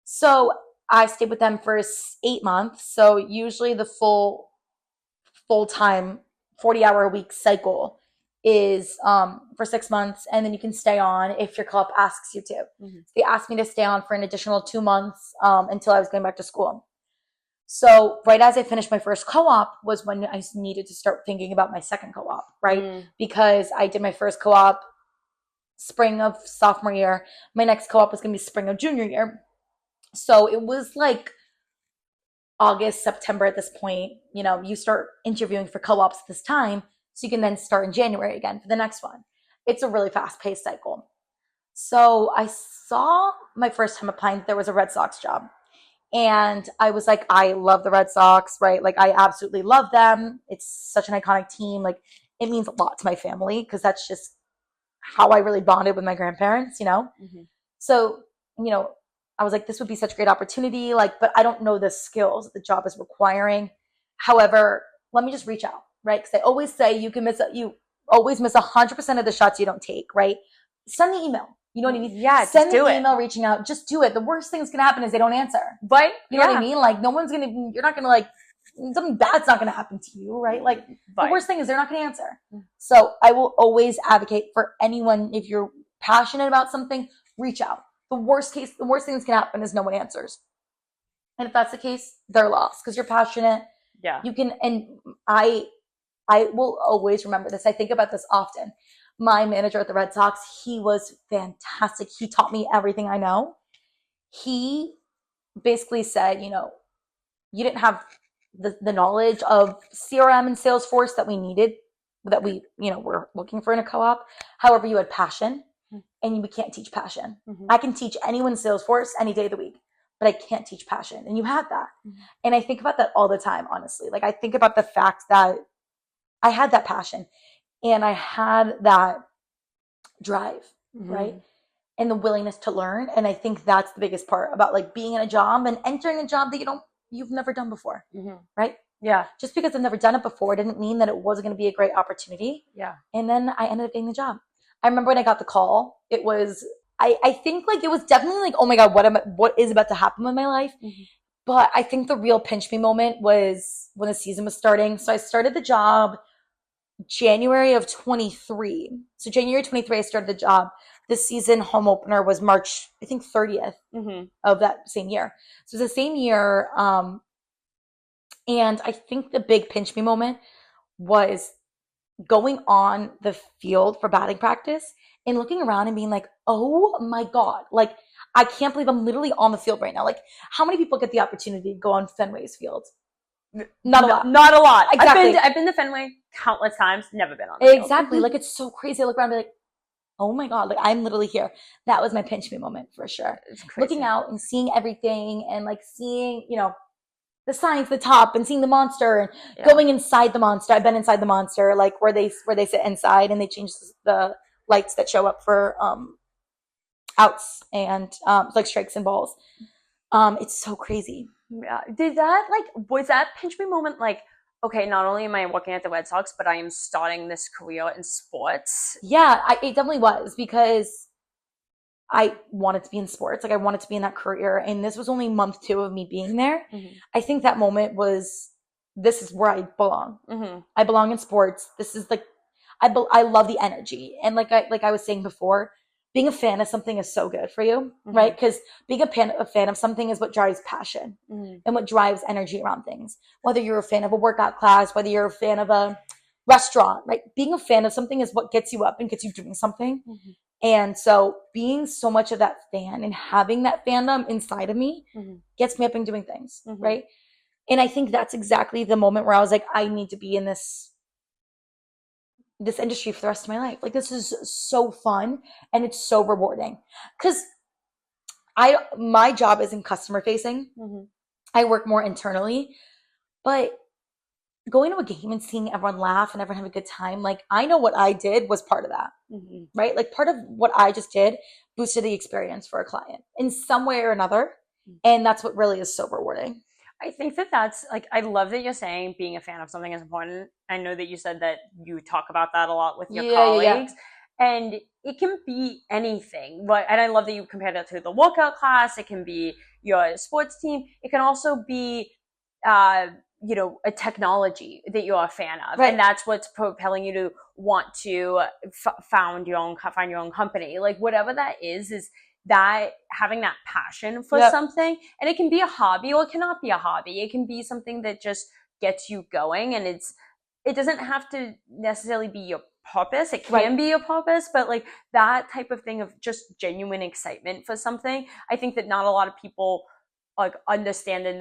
so I stayed with them for 8 months. So usually the full-time 40-hour-a-week cycle is for 6 months, and then you can stay on if your co-op asks you to. So they asked me to stay on for an additional 2 months until I was going back to school. So right as I finished my first co-op was when I needed to start thinking about my second co-op, right? Because I did my first co-op spring of sophomore year. My next co-op was going to be spring of junior year. So it was like August, September at this point. You start interviewing for co-ops at this time, so you can then start in January again for the next one. It's a really fast-paced cycle. So I saw my first time applying that there was a Red Sox job. And I was like, I love the Red Sox, right? Like, I absolutely love them. It's such an iconic team. Like, it means a lot to my family because that's just how I really bonded with my grandparents, So, I was like, this would be such a great opportunity, like, but I don't know the skills that the job is requiring. However, let me just reach out, right? Because I always say you always miss 100% of the shots you don't take, right? Send the email. You know what I mean? Yeah, send just do the it. email reaching out. Just do it. The worst thing that's gonna happen is they don't answer. Right? You know what I mean? Like no one's gonna. You're not gonna like something bad's not gonna happen to you, right? Like the worst thing is they're not gonna answer. So I will always advocate for anyone, if you're passionate about something, reach out. The worst thing that's gonna happen is no one answers. And if that's the case, they're lost because you're passionate. Yeah. You can, and I will always remember this. I think about this often. My manager at the Red Sox, he was fantastic. He taught me everything I know. He basically said, you know, you didn't have the knowledge of CRM and Salesforce that we needed, that we, you know, were looking for in a co-op. However, you had passion, and we can't teach passion. I can teach anyone Salesforce any day of the week, but I can't teach passion. And you had that. And I think about that all the time, honestly. Like I think about the fact that I had that passion and I had that drive, right? And the willingness to learn. And I think that's the biggest part about like being in a job and entering a job that you've never done before, right? Yeah. Just because I've never done it before didn't mean that it wasn't going to be a great opportunity. Yeah. And then I ended up getting the job. I remember when I got the call, it was, I think like it was definitely like, oh my God, what is about to happen with my life? But I think the real pinch me moment was when the season was starting. So I started the job January of 23. So January 23, I started the job. This season home opener was March, I think 30th of that same year. So it was the same year. And I think the big pinch me moment was going on the field for batting practice and looking around and being like, oh my God, like I can't believe I'm literally on the field right now. Like how many people get the opportunity to go on Fenway's field? Not a lot. Not a lot. Exactly. I've been to Fenway countless times, never been on the field. Exactly. Like it's so crazy. I look around and be like, oh my God, like I'm literally here. That was my pinch me moment for sure. It's crazy. Looking out and seeing everything and like seeing, you know, the signs at the top and seeing the monster and going inside the monster. I've been inside the monster, like where they sit inside and they change the lights that show up for outs and like strikes and balls. It's so crazy. Yeah. Was that pinch me moment like, okay, not only am I working at the Red Sox, but I am starting this career in sports? Yeah, it definitely was because I wanted to be in sports. Like I wanted to be in that career. And this was only month 2 of me being there. I think that moment was, this is where I belong. I belong in sports. This is like, I love the energy. And like I was saying before, being a fan of something is so good for you, right? Because being a fan of something is what drives passion and what drives energy around things. Whether you're a fan of a workout class, whether you're a fan of a restaurant, right? Being a fan of something is what gets you up and gets you doing something. And so being so much of that fan and having that fandom inside of me gets me up and doing things, right? And I think that's exactly the moment where I was like, I need to be in this industry for the rest of my life. Like this is so fun and it's so rewarding. Because my job isn't customer facing. I work more internally. But going to a game and seeing everyone laugh and everyone have a good time, like I know what I did was part of that, right? Like part of what I just did boosted the experience for a client in some way or another. And that's what really is so rewarding. I think that's like, I love that you're saying being a fan of something is important. I know that you said that you talk about that a lot with your colleagues. And it can be anything. And I love that you compared it to the workout class. It can be your sports team. It can also be you know, a technology that you're a fan of, and that's what's propelling you to want to find your own company. Like whatever that is that having that passion for something, and it can be a hobby or it cannot be a hobby. It can be something that just gets you going, and it doesn't have to necessarily be your purpose. It can be your purpose, but like that type of thing of just genuine excitement for something. I think that not a lot of people like understanding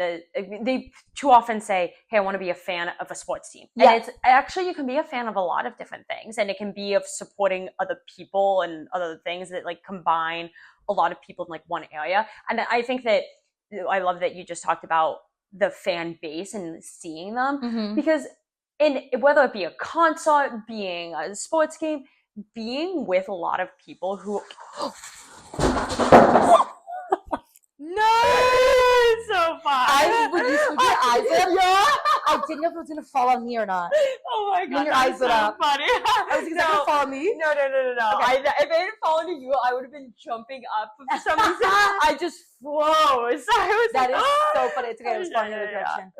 they too often say, hey, I want to be a fan of a sports team. And it's actually, you can be a fan of a lot of different things, and it can be of supporting other people and other things that like combine a lot of people in like one area. And I think that I love that you just talked about the fan base and seeing them, because whether it be a concert, being a sports game, being with a lot of people who When you squint your eyes up, I didn't know if it was gonna fall on me or not. Oh my god, when your eyes lit up. Funny. I was like, is that gonna fall on me? No. Okay. If it had fallen to you, I would have been jumping up for some reason. I just froze. That is so funny. It's okay. I was falling in the direction.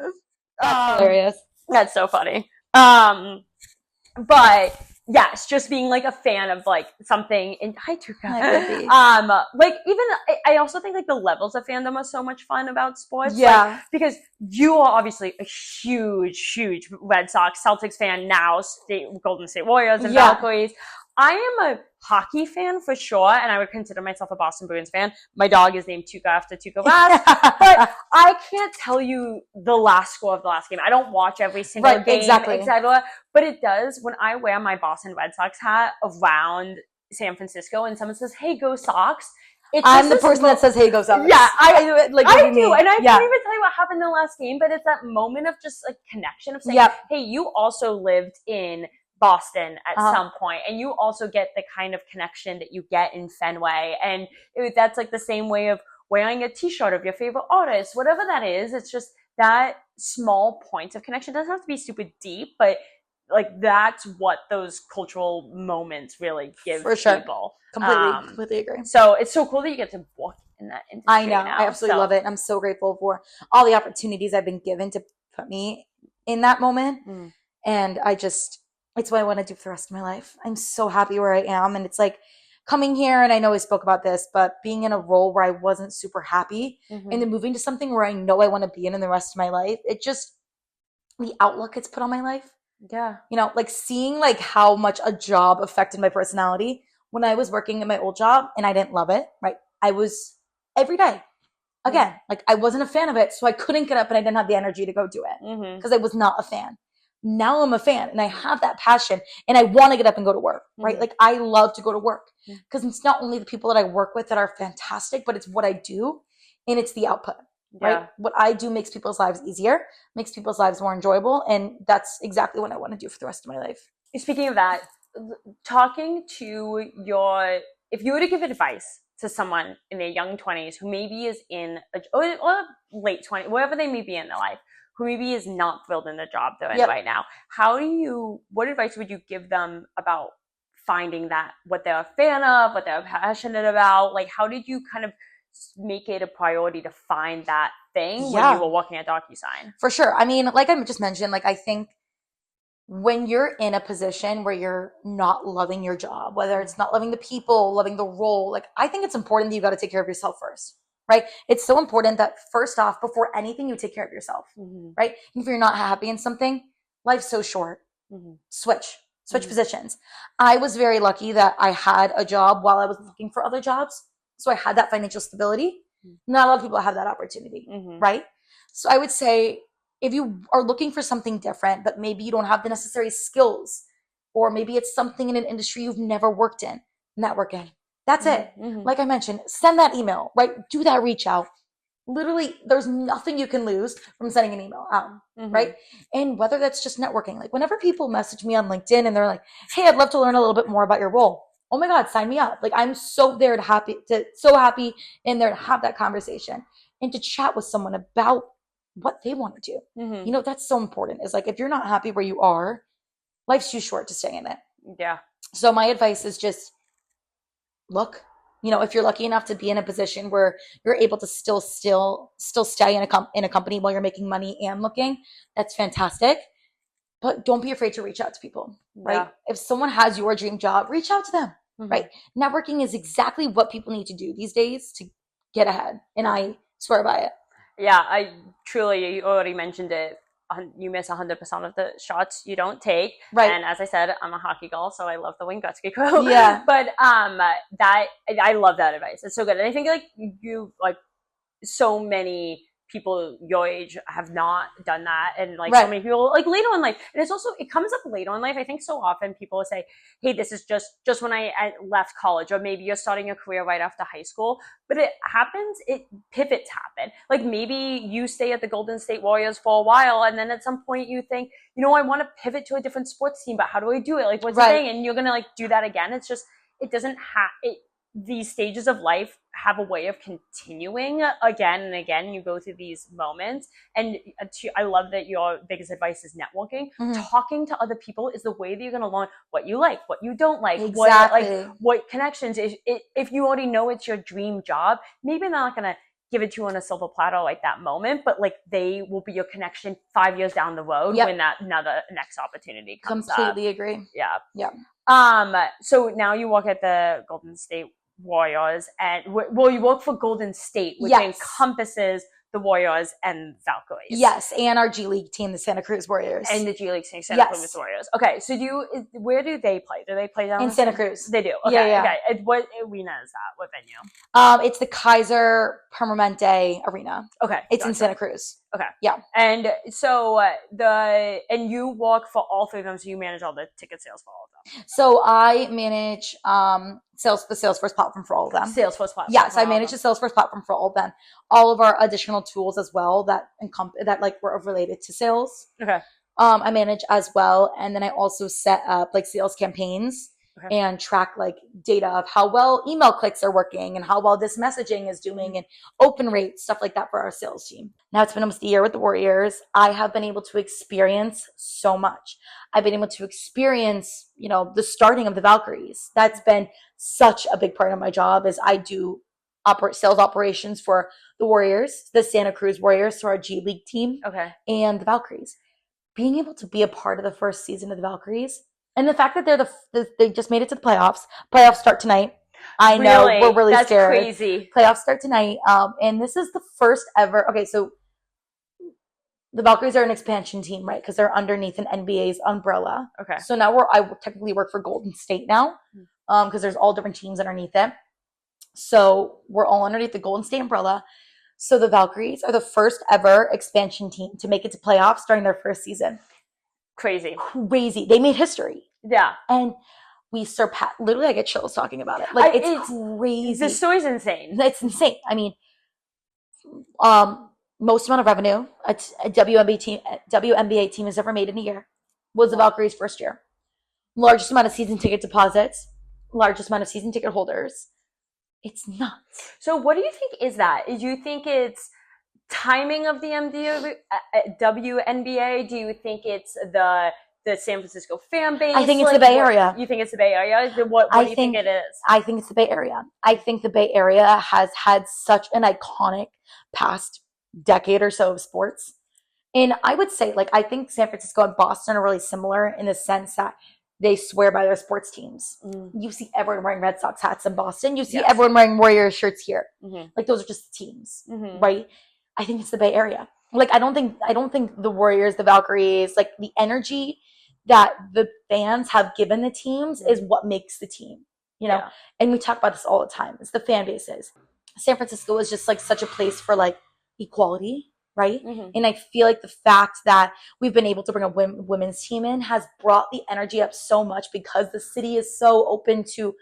That's Hilarious. That's so funny. But yes, just being like a fan of like something. Hi, Tuka. Like even I also think like the levels of fandom are so much fun about sports. Yeah, like, because you are obviously a huge Red Sox, Celtics fan now, Golden State Warriors and Valkyries. I am a hockey fan for sure, and I would consider myself a Boston Bruins fan. My dog is named Tuka after Tuukka Rask, but I can't tell you the last score of the last game. I don't watch every single game, etc. But it does when I wear my Boston Red Sox hat around San Francisco, and someone says, "Hey, go Sox!" I'm the person that says, "Hey, go Sox." Yeah, I do, and I can't even tell you what happened in the last game, but it's that moment of just like connection of saying, "Hey, you also lived in Boston at some point, and you also get the kind of connection that you get in Fenway." And that's like the same way of wearing a t-shirt of your favorite artist, whatever that is. It's just that small points of connection. It doesn't have to be super deep, but like that's what those cultural moments really give people. Completely agree. So it's so cool that you get to walk in that industry. I know. I absolutely love it. I'm so grateful for all the opportunities I've been given to put me in that moment. And it's what I want to do for the rest of my life. I'm so happy where I am. And it's like coming here, and I know we spoke about this, but being in a role where I wasn't super happy and then moving to something where I know I want to be in the rest of my life, it just, the outlook it's put on my life. Yeah. You know, like seeing like how much a job affected my personality when I was working at my old job and I didn't love it, right? I was every day. Again, like I wasn't a fan of it, so I couldn't get up and I didn't have the energy to go do it because I was not a fan. Now I'm a fan and I have that passion and I want to get up and go to work, right? Like I love to go to work because it's not only the people that I work with that are fantastic, but it's what I do and it's the output, right? What I do makes people's lives easier, makes people's lives more enjoyable. And that's exactly what I want to do for the rest of my life. Speaking of that, talking to if you were to give advice to someone in their young 20s who maybe is in or late 20s, wherever they may be in their life, who maybe is not thrilled in the job they're in right now, what advice would you give them about finding that, what they're a fan of, what they're passionate about? Like, how did you kind of make it a priority to find that thing when you were working at DocuSign? For sure. I mean, like I just mentioned, like I think when you're in a position where you're not loving your job, whether it's not loving the people, loving the role, like I think it's important that you got to take care of yourself first. Right? It's so important that first off, before anything, you take care of yourself, right? And if you're not happy in something, life's so short. Switch positions. I was very lucky that I had a job while I was looking for other jobs. So I had that financial stability. Not a lot of people have that opportunity, right? So I would say if you are looking for something different, but maybe you don't have the necessary skills, or maybe it's something in an industry you've never worked in, networking. That's it. Like I mentioned, send that email, right? Do that reach out. Literally, there's nothing you can lose from sending an email out, right? And whether that's just networking, like whenever people message me on LinkedIn and they're like, "Hey, I'd love to learn a little bit more about your role." Oh my God, sign me up. Like I'm so happy in there to have that conversation and to chat with someone about what they want to do. You know, that's so important. Is like, if you're not happy where you are, life's too short to stay in it. Yeah. So my advice is just look, you know, if you're lucky enough to be in a position where you're able to still stay in a company while you're making money and looking, that's fantastic. But don't be afraid to reach out to people, right? If someone has your dream job, reach out to them, right? Networking is exactly what people need to do these days to get ahead. And I swear by it. Yeah, you already mentioned it. You miss 100% of the shots you don't take. Right. And as I said, I'm a hockey girl, so I love the Wayne Gretzky quote. Yeah. But I love that advice. It's so good. And I think so many people your age have not done that, and like so many people like later in life, and it comes up later in life. I think so often people say, "Hey, this is just when I left college," or maybe you're starting a career right after high school. But pivots happen. Like maybe you stay at the Golden State Warriors for a while, and then at some point you think, I want to pivot to a different sports team, but how do I do it? Like what's the thing? And you're gonna like do that again. It's just it doesn't have it. these stages of life have a way of continuing again and again. You go through these moments, and I love that your biggest advice is networking. Talking to other people is the way that you're going to learn what you like, what you don't like, what connections. If you already know it's your dream job, maybe they're not going to give it to you on a silver platter like that moment, but like they will be your connection 5 years down the road when that next opportunity comes Completely agree. Yeah. So now you work at the Golden State Warriors, and you work for Golden State, which encompasses the Warriors and Valkyries. Yes, and our G League team, the Santa Cruz Warriors. And the G League team, Santa Cruz Warriors. Okay, so where do they play? Do they play down in Santa Cruz? They do. Okay, yeah. Okay. What arena is that? What venue? It's the Kaiser Permanente Arena. Okay, it's in Santa Cruz. Okay, yeah. And so and you work for all three of them, so you manage all the ticket sales for all of them. So I manage the Salesforce platform for all of them. Salesforce platform. Yes, I manage the Salesforce platform for all of them. All of our additional tools as well that like were related to sales. Okay. I manage as well, and then I also set up like sales campaigns and track like data of how well email clicks are working and how well this messaging is doing and open rates, stuff like that for our sales team. Now it's been almost a year with the Warriors. I have been able to experience so much. I've been able to experience, the starting of the Valkyries. That's been such a big part of my job is I do sales operations for the Warriors, the Santa Cruz Warriors, so our G League team, and the Valkyries. Being able to be a part of the first season of the Valkyries, and the fact that they just made it to the playoffs. Playoffs start tonight. I know we're really scared. That's crazy. Playoffs start tonight, and this is the first ever. Okay, so the Valkyries are an expansion team, right? Because they're underneath an NBA's umbrella. Okay. So now I technically work for Golden State now, because there's all different teams underneath it. So we're all underneath the Golden State umbrella. So the Valkyries are the first ever expansion team to make it to playoffs during their first season. Crazy. They made history. Yeah. And we surpassed, literally I get chills talking about it. Like it's crazy. The story's insane. It's insane. I mean, most amount of revenue a WNBA team has ever made in a year was the Valkyries' first year. Largest amount of season ticket deposits, largest amount of season ticket holders. It's nuts. So what do you think is that? Do you think it's timing of the WNBA? Do you think it's the San Francisco fan base? I think it's the Bay Area. You think it's the Bay Area? What do you think it is? I think it's the Bay Area. I think the Bay Area has had such an iconic past decade or so of sports. And I would say, I think San Francisco and Boston are really similar in the sense that they swear by their sports teams. You see everyone wearing Red Sox hats in Boston. You see everyone wearing Warriors shirts here. Those are just teams, right? I think it's the Bay Area. I don't think the Warriors, the Valkyries, the energy that the fans have given the teams is what makes the team, And we talk about this all the time. It's the fan bases. San Francisco is just such a place for equality, right? And I feel like the fact that we've been able to bring a women's team in has brought the energy up so much because the city is so open to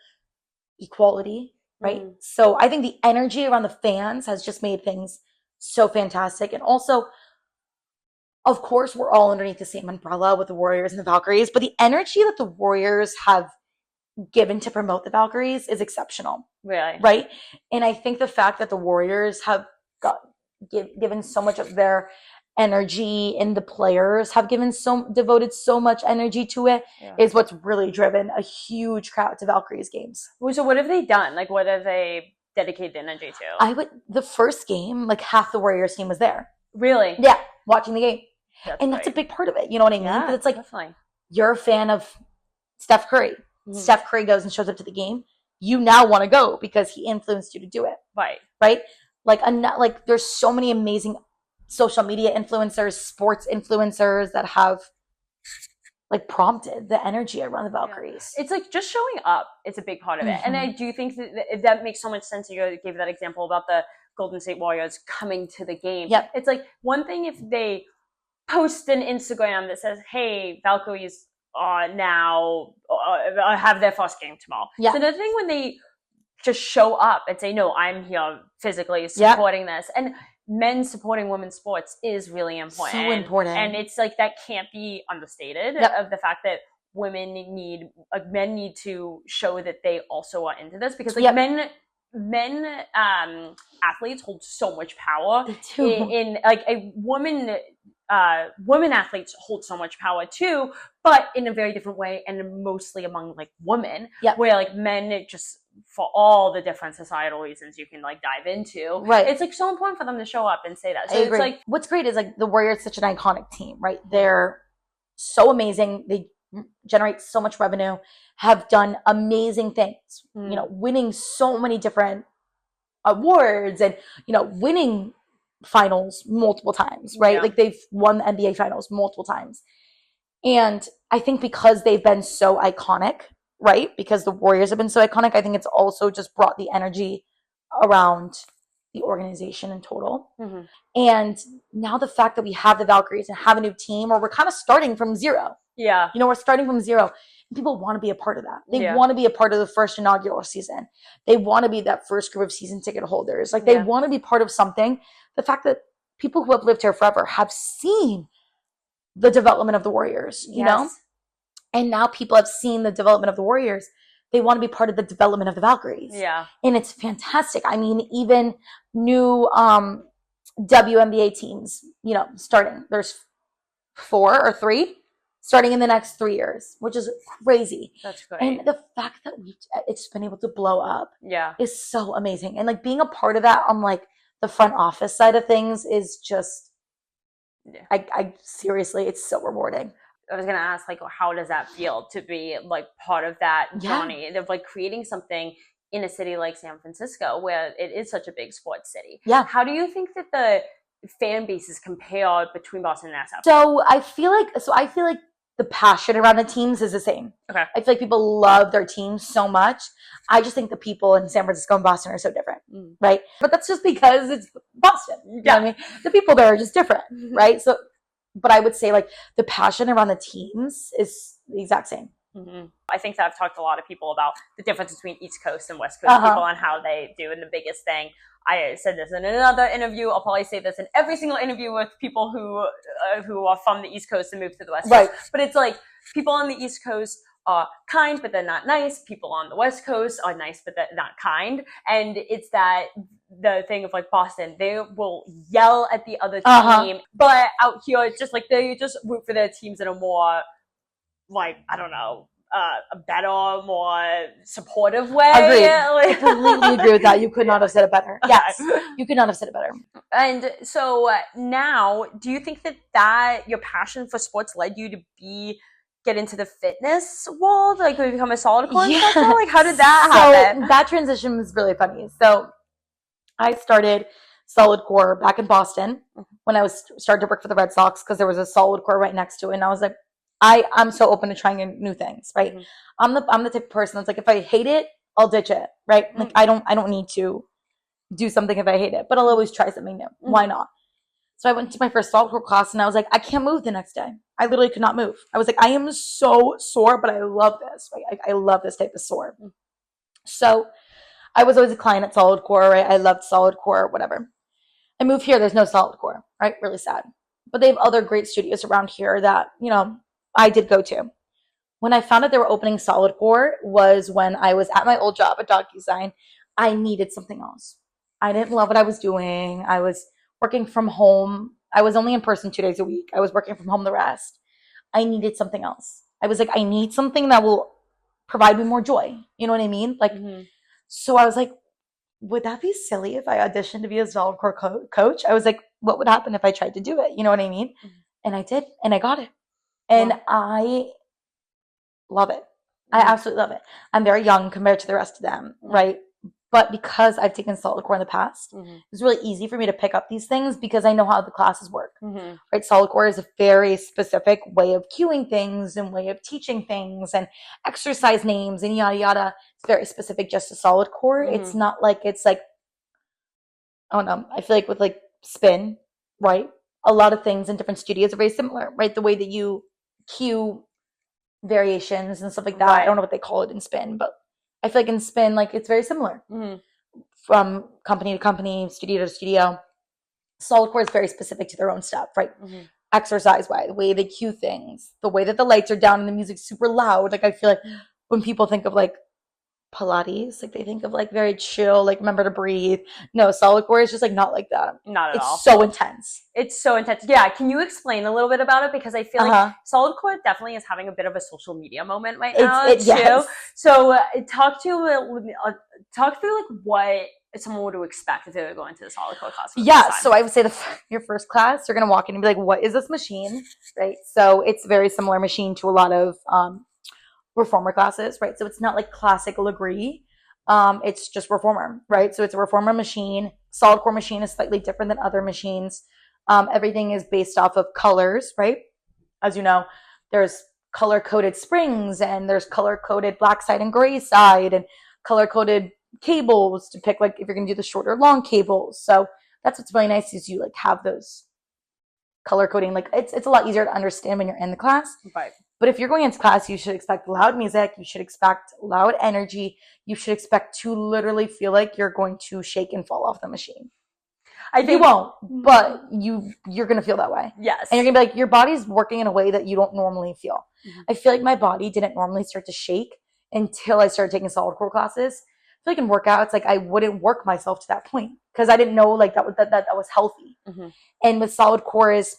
equality, right? So I think the energy around the fans has just made things so fantastic. And also, of course, we're all underneath the same umbrella with the Warriors and the Valkyries, but the energy that the Warriors have given to promote the Valkyries is exceptional. Really? Right? And I think the fact that the Warriors have given so much of their energy and the players have devoted so much energy to it is what's really driven a huge crowd to Valkyries games. So what have they done? What have they dedicated energy to? The first game, half the Warriors team was there. Really? Yeah, watching the game. That's a big part of it. You know what I mean? Yeah, it's definitely. You're a fan of Steph Curry. Steph Curry goes and shows up to the game. You now want to go because he influenced you to do it. Right. Right? There's so many amazing social media influencers, sports influencers that have prompted the energy around the Valkyries. It's just showing up. It's a big part of it. And I do think that makes so much sense. You gave that example about the Golden State Warriors coming to the game. Yep. It's one thing if they post an Instagram that says, hey, Valkyries now have their first game tomorrow. Yeah. So another thing when they just show up and say, no, I'm here physically supporting this. And men supporting women's sports is really important. So important. And it's that can't be understated of the fact that men need to show that they also are into this, because men athletes hold so much power. In like a woman, women athletes hold so much power too, but in a very different way, and mostly among like women, where like men just, for all the different societal reasons you can like dive into, it's like so important for them to show up and say that. So it's like, what's great is like the Warriors, such an iconic team, right? They're so amazing. They generate so much revenue, have done amazing things, you know, winning so many different awards, and, you know, winning finals multiple times, right? Like they've won the NBA finals multiple times. And I think because they've been so iconic, right? Because the Warriors have been so iconic, I think it's also just brought the energy around the organization in total. And now the fact that we have the Valkyries and have a new team, or we're kind of starting from zero. You know, we're starting from zero. And people want to be a part of that. They want to be a part of the first inaugural season. They want to be that first group of season ticket holders. Like they want to be part of something. The fact that people who have lived here forever have seen the development of the Warriors, you know? And now people have seen the development of the Warriors. They want to be part of the development of the Valkyries. And it's fantastic. I mean, even new WNBA teams, you know, starting. There's 4 or 3 starting in the next 3 years, which is crazy. That's great. And the fact that it's been able to blow up is so amazing. And like being a part of that on like the front office side of things is just, I seriously, it's so rewarding. I was going to ask, like, how does that feel to be like part of that journey of like creating something in a city like San Francisco, where it is such a big sports city? How do you think that the fan bases compare between Boston and SF? So I feel like the passion around the teams is the same. I feel like people love their teams so much. I just think the people in San Francisco and Boston are so different, right? But that's just because it's Boston. You know what I mean? The people there are just different, right? So, but I would say like the passion around the teams is the exact same. I think that I've talked to a lot of people about the difference between East Coast and West Coast people and how they do. And the biggest thing, I said this in another interview, I'll probably say this in every single interview with people who are from the East Coast and moved to the West Coast. But it's like people on the East Coast are kind, but they're not nice. People on the West Coast are nice, but they're not kind. And it's that the thing of like Boston, they will yell at the other team, but out here, it's just like they just root for their teams in a more, like, I don't know, a better, more supportive way. Agreed. I completely agree with that. You could not have said it better. Yes, you could not have said it better. And so now, do you think that your passion for sports led you to get into the fitness world, like become a solid core instructor? Like, how did that happen? So that transition was really funny. So I started solid core back in Boston when I was starting to work for the Red Sox, because there was a solid core right next to it, and I was like, I'm so open to trying new things, right? I'm the type of person that's like, if I hate it, I'll ditch it, right? Like I don't need to do something if I hate it, but I'll always try something new. Why not? So I went to my first solid core class, and I was like, I can't move the next day. I literally could not move. I was like, I am so sore, but I love this. Right? I love this type of sore. So I was always a client at solid core, right? I loved solid core, whatever. I moved here. There's no solid core, right? Really sad. But they have other great studios around here that, you know, I did go to. When I found out they were opening solid core was when I was at my old job at DocuSign. I needed something else. I didn't love what I was doing. I was working from home. I was only in person 2 days a week. I was working from home the rest. I needed something else. I was like, I need something that will provide me more joy. You know what I mean? Like, so I was like, would that be silly if I auditioned to be a solid core coach? I was like, what would happen if I tried to do it? You know what I mean? And I did, and I got it. And I love it. I absolutely love it. I'm very young compared to the rest of them, right? But because I've taken solid core in the past, it's really easy for me to pick up these things because I know how the classes work, right? Solid core is a very specific way of cueing things and way of teaching things and exercise names and yada, yada. It's very specific just to solid core. It's not like, it's like, I don't know. I feel like with like spin, right? A lot of things in different studios are very similar, right? The way that you cue variations and stuff like that. I don't know what they call it in spin, but I feel like in spin, like it's very similar from company to company, studio to studio. Solid core is very specific to their own stuff, right? exercise way, the way they cue things, the way that the lights are down and the music's super loud. Like I feel like when people think of like Pilates, like they think of like very chill, like remember to breathe. No, solid core is just like not like that. Not at all. It's so intense. It's so intense. Yeah, can you explain a little bit about it? Because I feel like solid core definitely is having a bit of a social media moment right now too. Yes. So talk through like what someone would expect if they were going to the solid core class. Yeah, so I would say your first class, you're gonna walk in and be like, "What is this machine?" Right. So it's a very similar machine to a lot of reformer classes, right? So it's not like classic Legree. It's just reformer, right? So it's a reformer machine. Solid core machine is slightly different than other machines. Everything is based off of colors, right? As you know, there's color-coded springs and there's color-coded black side and gray side and color-coded cables to pick like if you're going to do the short or long cables. So that's what's really nice is you like have those color coding. Like it's a lot easier to understand when you're in the class. Right. But if you're going into class, you should expect loud music. You should expect loud energy. You should expect to literally feel like you're going to shake and fall off the machine. I think you won't, but you're going to feel that way. Yes. And you're going to be like, your body's working in a way that you don't normally feel. Mm-hmm. I feel like my body didn't normally start to shake until I started taking solid core classes. I feel like in workouts, like I wouldn't work myself to that point because I didn't know like that was healthy. Mm-hmm. And with solid core is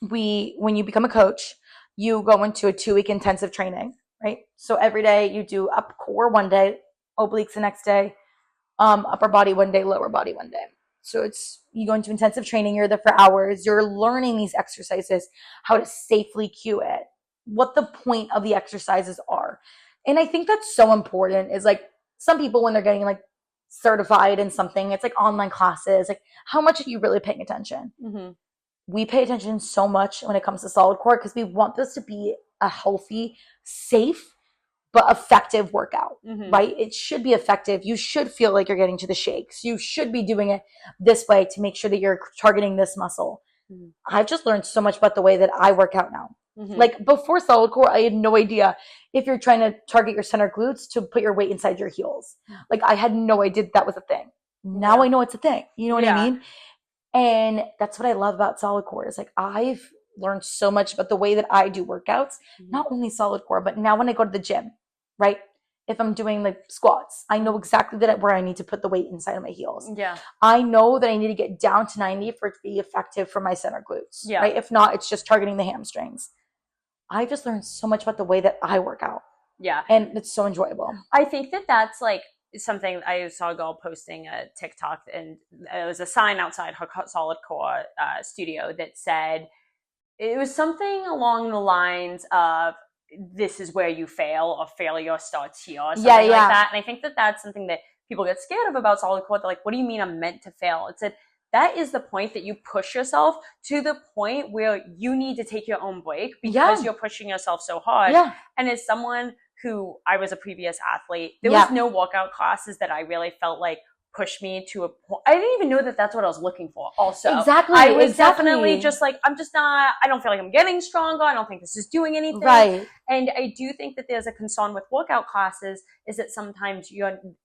when you become a coach, you go into a 2-week intensive training, right? So every day you do up core one day, obliques the next day, upper body one day, lower body one day. So you go into intensive training, you're there for hours, you're learning these exercises, how to safely cue it, what the point of the exercises are. And I think that's so important is like some people when they're getting like certified in something, it's like online classes, like how much are you really paying attention? Mm-hmm. We pay attention so much when it comes to solid core because we want this to be a healthy, safe, but effective workout, mm-hmm. right? It should be effective. You should feel like you're getting to the shakes. You should be doing it this way to make sure that you're targeting this muscle. Mm-hmm. I've just learned so much about the way that I work out now. Mm-hmm. Like before solid core, I had no idea if you're trying to target your center glutes to put your weight inside your heels. Like I had no idea that was a thing. Now I know it's a thing. You know what I mean? And that's what I love about solid core is like I've learned so much about the way that I do workouts, mm-hmm. not only solid core, but now when I go to the gym, right? If I'm doing like squats, I know exactly where I need to put the weight inside of my heels. Yeah. I know that I need to get down to 90 for it to be effective for my center glutes. Yeah. Right? If not, it's just targeting the hamstrings. I just learned so much about the way that I work out. Yeah. And it's so enjoyable. I think that's like something I saw a girl posting a TikTok and it was a sign outside her solid core studio that said, it was something along the lines of, this is where you fail or failure starts here or something like that. And I think that's something that people get scared of about solid core. They're like, what do you mean I'm meant to fail? It said, that is the point that you push yourself to the point where you need to take your own break because you're pushing yourself so hard. Yeah. And as someone who I was a previous athlete, there was no workout classes that I really felt like pushed me to a point. I didn't even know that that's what I was looking for also. Exactly. I was definitely just like, I don't feel like I'm getting stronger. I don't think this is doing anything. Right. And I do think that there's a concern with workout classes is that sometimes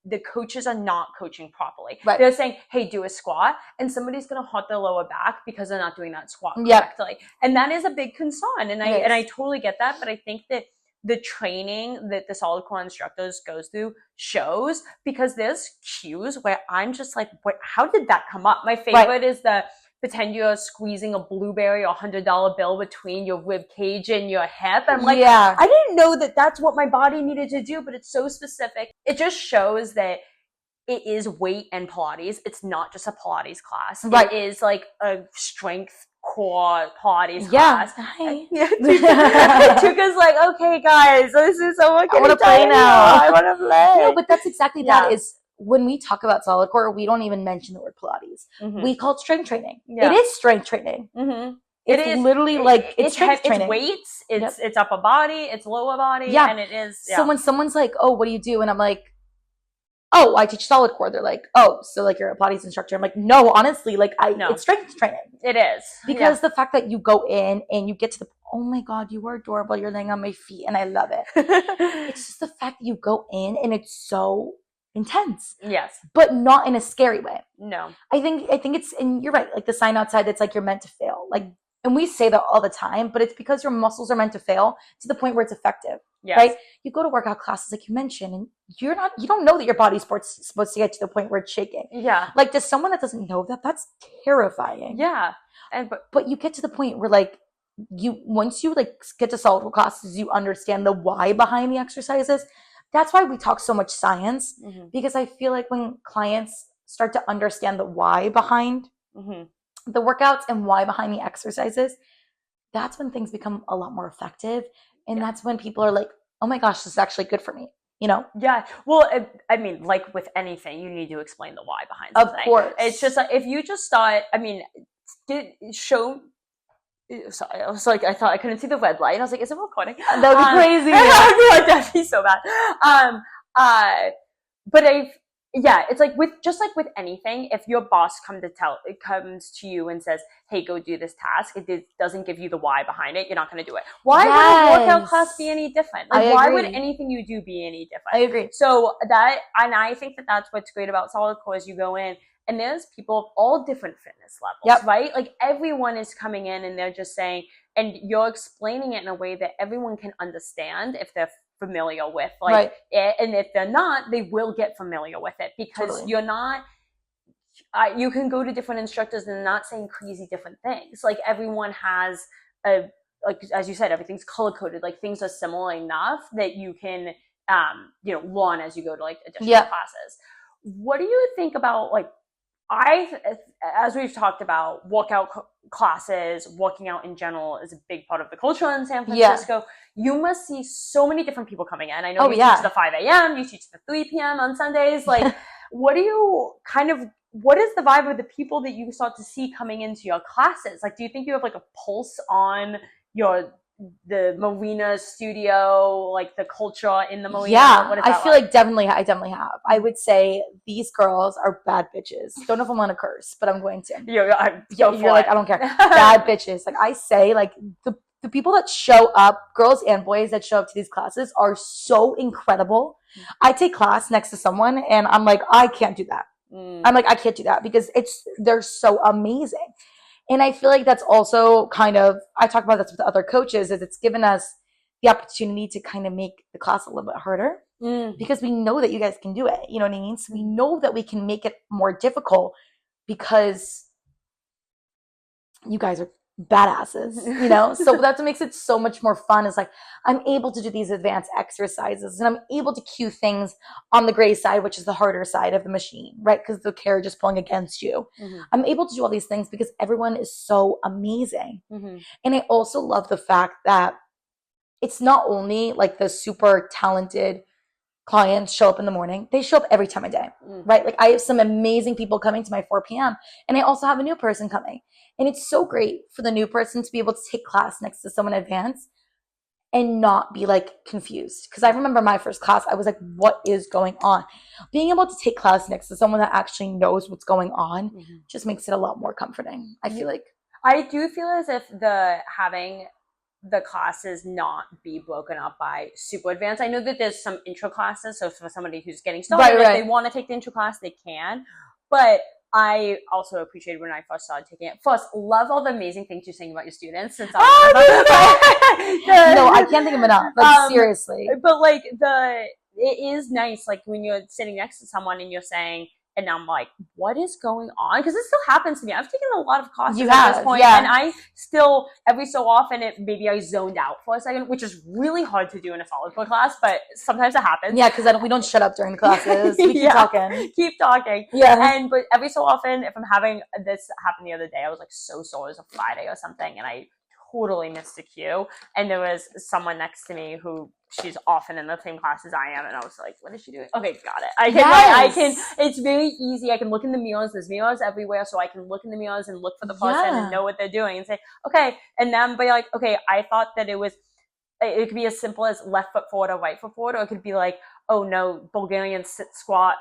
the coaches are not coaching properly. Right. They're saying, hey, do a squat. And somebody's going to hurt their lower back because they're not doing that squat correctly. And that is a big concern. And I totally get that. But I think that the training that the solid core instructors goes through shows because there's cues where I'm just like, wait, how did that come up? My favorite is the pretend you're squeezing a blueberry or $100 bill between your rib cage and your hip. I'm like, I didn't know that that's what my body needed to do, but it's so specific. It just shows that it is weight and Pilates. It's not just a Pilates class. Right. It is like a strength core Pilates class. Hi. Tuka's like, okay, guys, this is someone I want to play now. I want to play. No, but that's exactly that is when we talk about solid core, we don't even mention the word Pilates. Mm-hmm. We call it strength training. Yeah. It is strength training. Mm-hmm. It's literally like it's strength training. It's weights. It's upper body. It's lower body. Yeah. And it is. Yeah. So when someone's like, oh, what do you do? And I'm like, oh, I teach solid core. They're like, oh, so like you're a Pilates instructor. I'm like, no, honestly, like it's strength training. It is. Because the fact that you go in and you get to the, oh my God, you are adorable. You're laying on my feet and I love it. It's just the fact that you go in and it's so intense. Yes. But not in a scary way. No. I think it's, and you're right, like the sign outside that's like you're meant to fail. Like And we say that all the time, but it's because your muscles are meant to fail to the point where it's effective, Yes. right? You go to workout classes, like you mentioned, and you don't know that your body's supposed to get to the point where it's shaking. Yeah. Like, to someone that doesn't know that, that's terrifying. Yeah. But you get to the point where, like, once you like get to solid gold classes, you understand the why behind the exercises. That's why we talk so much science, because I feel like when clients start to understand the why behind the workouts and why behind the exercises, that's when things become a lot more effective. And that's when people are like, oh my gosh, this is actually good for me, you know? Yeah. Well, I mean, like with anything, you need to explain the why behind something. Of course. It's just like, if you just start, I mean, sorry, I was like, I thought I couldn't see the red light. And I was like, is it recording? That would be crazy. That'd be so bad. But it's like with anything, if your boss comes to you and says, hey, go do this task, it doesn't give you the why behind it, you're not going to do it. Why would a workout class be any different? Like, why would anything you do be any different? I agree. So I think that that's what's great about Solid Core is you go in, and there's people of all different fitness levels, right? Like, everyone is coming in and they're just saying, and you're explaining it in a way that everyone can understand if they're familiar with, like, and if they're not, they will get familiar with it, because you're not, you can go to different instructors and they're not saying crazy different things. Like, everyone has like, as you said, everything's color coded, like, things are similar enough that you can, learn as you go to, like, additional classes. What do you think about, like, as we've talked about, workout classes, working out in general is a big part of the culture in San Francisco. You must see so many different people coming in. I know you teach the 5 a.m., you teach the 3 p.m. on Sundays. Like, what is the vibe of the people that you start to see coming into your classes? Like, do you think you have, like, a pulse on the marina studio, like the culture in the marina? I feel like I definitely have. I would say these girls are bad bitches. Don't know if I'm gonna curse, but I'm going to. You're like, I don't care. Bad bitches. Like, I say, like, the people that show up, girls and boys that show up to these classes, are so incredible. I take class next to someone and I'm like, I can't do that. I'm like, I can't do that, because they're so amazing. And I feel like that's also kind of, I talk about this with other coaches, is it's given us the opportunity to kind of make the class a little bit harder, because we know that you guys can do it. You know what I mean? So we know that we can make it more difficult because you guys are badasses, you know? So that's what makes it so much more fun, is like, I'm able to do these advanced exercises and I'm able to cue things on the gray side, which is the harder side of the machine, right? Because the carriage is pulling against you. I'm able to do all these things because everyone is so amazing. And I also love the fact that it's not only like the super talented clients show up in the morning, they show up every time of day, right? Like, I have some amazing people coming to my 4 p.m. and I also have a new person coming. And it's so great for the new person to be able to take class next to someone advanced and not be, like, confused. Because I remember my first class, I was like, what is going on? Being able to take class next to someone that actually knows what's going on just makes it a lot more comforting, I feel like. I do feel as if having the classes not be broken up by super advanced. I know that there's some intro classes, so for somebody who's getting started, if they want to take the intro class, they can. But I also appreciated when I first started taking it. First, love all the amazing things you're saying about your students. Since no, I can't think of enough. Like, seriously. But, like, it is nice, like, when you're sitting next to someone and you're saying, and I'm like, what is going on? Because it still happens to me. I've taken a lot of classes at this point, and I still, every so often, maybe I zoned out for a second, which is really hard to do in a solid core class, but sometimes it happens. Yeah, because we don't shut up during the classes. We keep talking. Keep talking. Yeah. But every so often, if I'm having, this happened the other day, I was like so sore, it was a Friday or something, and I totally missed a cue, and there was someone next to me who, she's often in the same class as I am, and I was like, what is she doing? Okay, got it. I can, it's very easy. I can look in the mirrors. There's mirrors everywhere, so I can look in the mirrors and look for the person and know what they're doing and say, okay, and then be like, okay, I thought that it could be as simple as left foot forward or right foot forward, or it could be like, oh no, Bulgarian squat,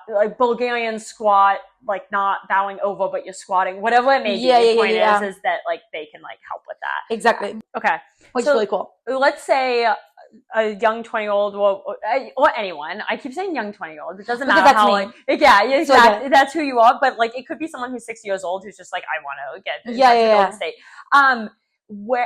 like not bowing over, but you're squatting, whatever it may be. The point is that, like, they can, like, help with that. Exactly. Okay. Which is really cool. Let's say a young 20-year-old or anyone. I keep saying young 20-year-old. It doesn't matter how, like, exactly. That's who you are. But, like, it could be someone who's 6 years old who's just like, I want to get go to state.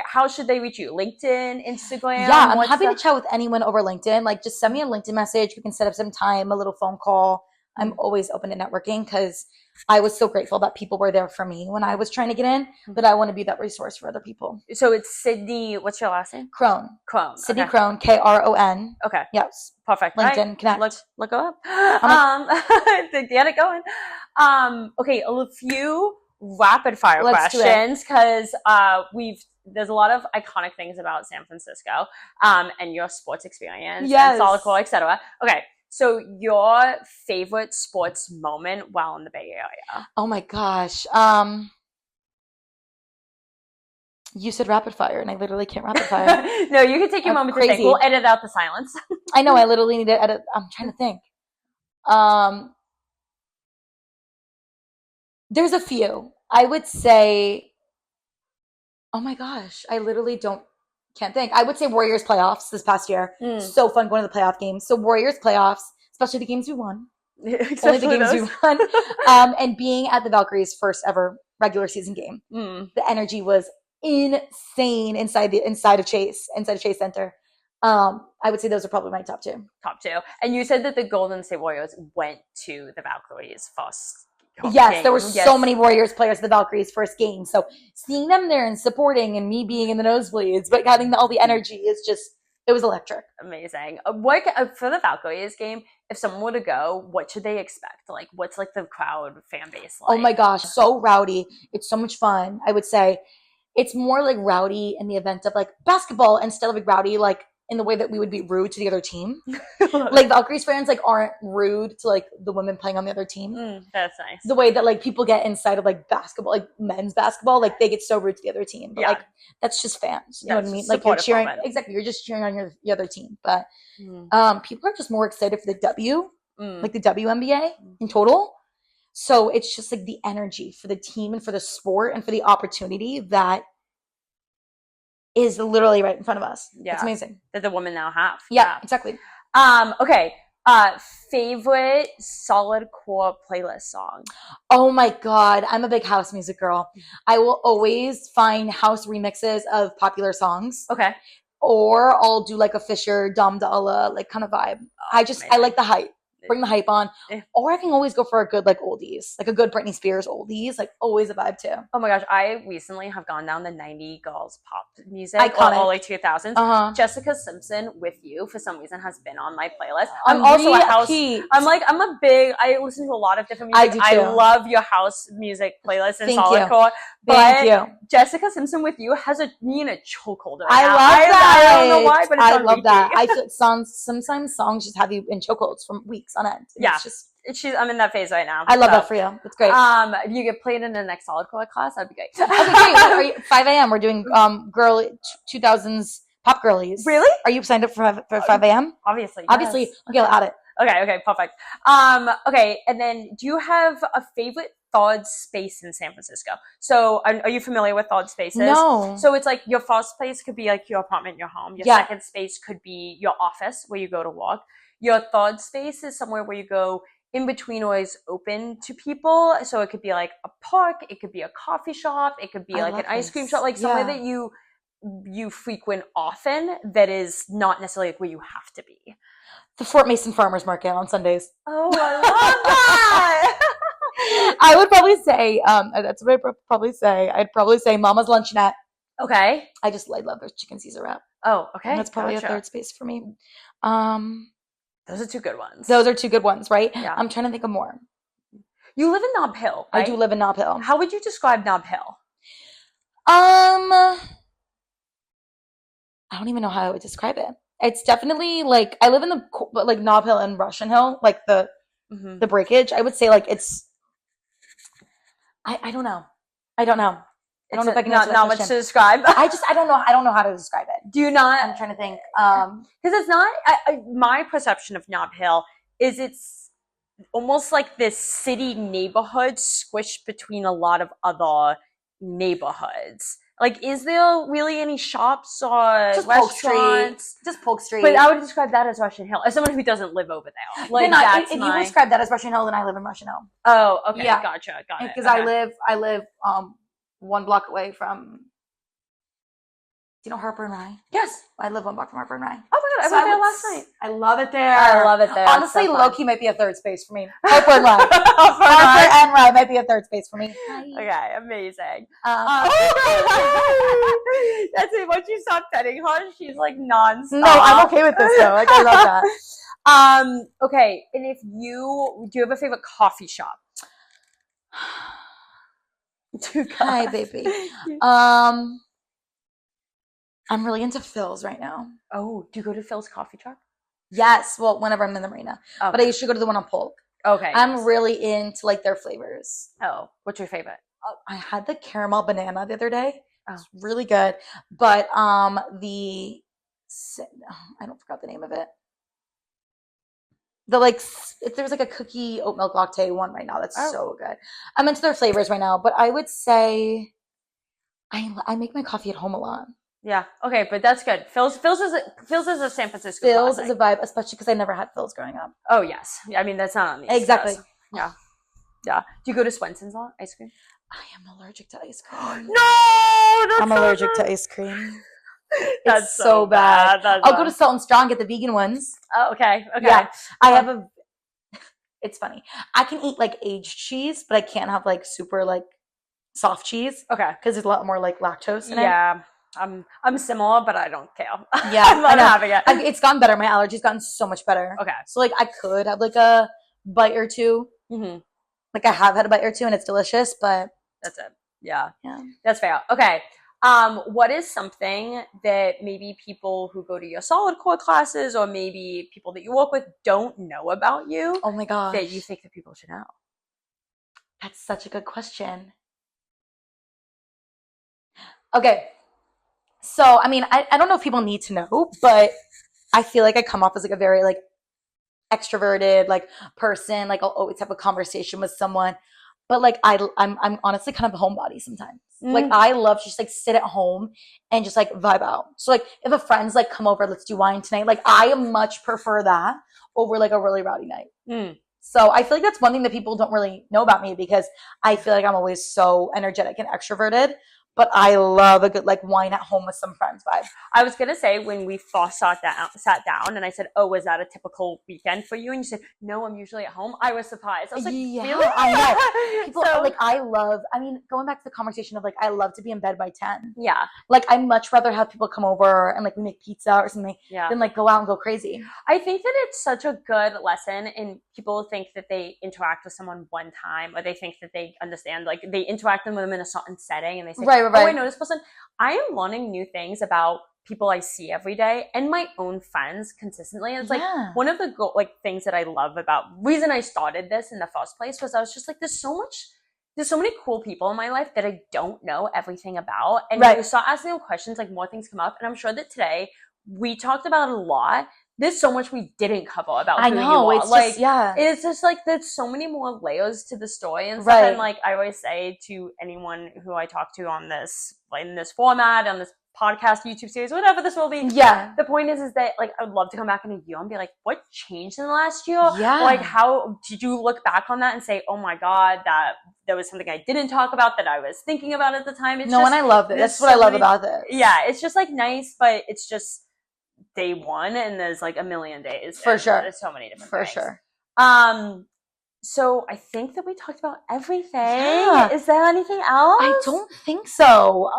how should they reach you? LinkedIn, Instagram? Yeah, I'm happy to chat with anyone over LinkedIn. Like, just send me a LinkedIn message. We can set up some time, a little phone call. I'm always open to networking because I was so grateful that people were there for me when I was trying to get in, but I want to be that resource for other people. So it's Sydney, what's your last name? Crone. Crone. Sydney Crone, Kron. Okay. Yes. Perfect. LinkedIn, right. connect. Look up. To get it going. Okay, a few rapid fire questions because there's a lot of iconic things about San Francisco and your sports experience and solid core, etc. Okay, so your favorite sports moment while in the Bay Area? Oh my gosh. You said rapid fire, and I literally can't rapid fire. No, you can take your moment to think. We'll edit out the silence. I know. I literally need to edit. I'm trying to think. There's a few. I would say, oh my gosh, I literally can't think. I would say Warriors playoffs this past year. So fun going to the playoff games. So Warriors playoffs, especially the games we won. Only the games we won. And being at the Valkyries' first ever regular season game. The energy was insane inside Chase Center. I would say those are probably my top two. And you said that the Golden State Warriors went to the Valkyries' first Yes, there were so many Warriors players at the Valkyries' first game. So seeing them there and supporting and me being in the nosebleeds, but having all the energy is it was electric. Amazing. For the Valkyries game, if someone were to go, what should they expect? Like, what's like the crowd fan base like? Oh my gosh, so rowdy. It's so much fun. I would say it's more like rowdy in the event of like basketball instead of like rowdy like in the way that we would be rude to the other team. Like Valkyries fans like aren't rude to like the women playing on the other team. That's nice. The way that like people get inside of like basketball, like men's basketball, like they get so rude to the other team. But like that's just fans. You know what I mean? Like you're cheering exactly, you're just cheering on the other team. But people are just more excited for the W, like the WNBA in total. So it's just like the energy for the team and for the sport and for the opportunity that is literally right in front of us. Yeah. It's amazing. That the women now have. Yeah, exactly. Okay. Favorite solid core playlist song? Oh my God. I'm a big house music girl. I will always find house remixes of popular songs. Okay. Or I'll do like a Fisher, Dom Dalla, like kind of vibe. I like the hype. Bring the hype on. Or I can always go for a good like oldies, like a good Britney Spears oldies, like always a vibe too. Oh my gosh, I recently have gone down the 90 girls pop music, early 2000s. Jessica Simpson with You for some reason has been on my playlist. I'm also a house. I listen to a lot of different music. I love your house music playlist and solid core. Thank you. Jessica Simpson with You has me in a chokehold right now. Love that. I don't know why, but I love that. I feel sometimes songs just have you in chokeholds from weeks on end. I'm in that phase right now. I love that for you. It's great. If you get played in the next solid core class, that'd be great. Okay, great. 5 a.m. We're doing girl 2000s pop girlies. Really? Are you signed up for 5 a.m.? Obviously. Okay, I'll add it. Okay, perfect. Okay, and then do you have a favorite thawed space in San Francisco? So are you familiar with thawed spaces? No. So it's like your first place could be like your apartment, your home. Your second space could be your office where you go to work. Your third space is somewhere where you go in between or is open to people. So it could be like a park, it could be a coffee shop, it could be like an ice cream shop, like somewhere that you frequent often that is not necessarily like where you have to be. The Fort Mason Farmers Market on Sundays. Oh, I love that. I would probably say, that's what I'd probably say. I'd probably say Mama's Luncheonette. Okay. I love their chicken Caesar wrap. Oh, okay. And that's probably a third space for me. Those are two good ones. Those are two good ones, right? Yeah. I'm trying to think of more. You live in Nob Hill, right? I do live in Nob Hill. How would you describe Nob Hill? I don't even know how I would describe it. It's definitely like I live in the Nob Hill and Russian Hill, like the breakage. I would say like it's. I don't know. I don't know. I don't know if I can answer that not much to describe. I don't know. I don't know how to describe it. Do you not? I'm trying to think. Because it's not. My perception of Nob Hill is it's almost like this city neighborhood squished between a lot of other neighborhoods. Like, is there really any shops or just restaurants? Just Polk Street. But I would describe that as Russian Hill, as someone who doesn't live over there. Like, if you describe that as Russian Hill, then I live in Russian Hill. Oh, okay, yeah. Gotcha, got it. Because I live 1 block away from Do you know Harper and Rye? Yes. I live 1 block from Harper and Rye. Oh my God, I went there last night. I love it there. I love it there. Honestly, low-key might be a third space for me. Harper and Rye. Harper and Rye might be a third space for me. Okay, amazing. Oh that's it. Once you stop petting her, she's like nonstop. No, I'm okay with this though. Like, I love that. Okay, and do you have a favorite coffee shop? Hi, baby. I'm really into Phil's right now. Oh, do you go to Phil's coffee truck? Yes. Well, whenever I'm in the marina. Okay. But I used to go to the one on Polk. Okay. I'm really into like their flavors. Oh, what's your favorite? I had the caramel banana the other day. Oh. It's really good. But I don't forgot the name of it. There's like a cookie oat milk latte one right now that's so good. I'm into their flavors right now, but I would say I make my coffee at home a lot. Yeah. Okay, but that's good. Phil's is a San Francisco. Phil's classic. is a vibe, especially because I never had Phil's growing up. Oh yes. I mean that's not on the East exactly. Coast. Yeah. Yeah. Do you go to Swenson's a lot? Ice cream? I am allergic to ice cream. No, I'm allergic to ice cream. That's it's so bad. That's I'll go to Salt and Strong, get the vegan ones. Oh, okay. Okay. Yeah. I have it's funny. I can eat like aged cheese, but I can't have like super like soft cheese. Okay. Because there's a lot more like lactose in it. Yeah. I'm similar, but I don't care. Yeah. I'm not having it. It's gotten better. My allergies gotten so much better. Okay. So like I could have like a bite or two. Mm-hmm. Like I have had a bite or two and it's delicious, but that's it. Yeah. Yeah. That's fair. Okay. What is something that maybe people who go to your solid core classes or maybe people that you work with don't know about you? Oh my gosh. That you think that people should know? That's such a good question. Okay. So, I mean, I don't know if people need to know, but I feel like I come off as like a very like extroverted like person. Like I'll always have a conversation with someone. But like I'm honestly kind of a homebody sometimes. Like I love to just like sit at home and just like vibe out. So like if a friend's like come over, let's do wine tonight. Like I much prefer that over like a really rowdy night. So I feel like that's one thing that people don't really know about me because I feel like I'm always so energetic and extroverted. But I love a good like wine at home with some friends vibe. I was gonna say when we first sat down and I said, "Oh, was that a typical weekend for you?" And you said, "No, I'm usually at home." I was surprised. I was like, "Yeah, really?" I know." People like I love. I mean, going back to the conversation of like I love to be in bed by 10. Yeah. Like I much rather have people come over and like we make pizza or something than like go out and go crazy. I think that it's such a good lesson, and people think that they interact with someone one time, or they think that they understand, like they interact with them in a certain setting, and they say, right. "Oh, I know this person." I am learning new things about people I see every day and my own friends consistently. And it's like one of the things that I love about reason I started this in the first place was I was just like, there's so many cool people in my life that I don't know everything about. And when you start asking them questions, like more things come up. And I'm sure that today we talked about a lot. There's so much we didn't cover about who you are. It's like, just, it's just like there's so many more layers to the story and stuff. And like I always say to anyone who I talk to on this, like in this format, on this podcast, YouTube series, whatever this will be. Yeah. The point is that like I would love to come back in a year and be like, what changed in the last year? Yeah. Like how did you look back on that and say, oh my God, that there was something I didn't talk about that I was thinking about at the time. It's and I love it. That's what I love about this. Yeah, it's just like nice, but it's just day one and there's like a million days. For sure. There's so many different things. For sure. So I think that we talked about everything. Yeah. Is there anything else? I don't think so.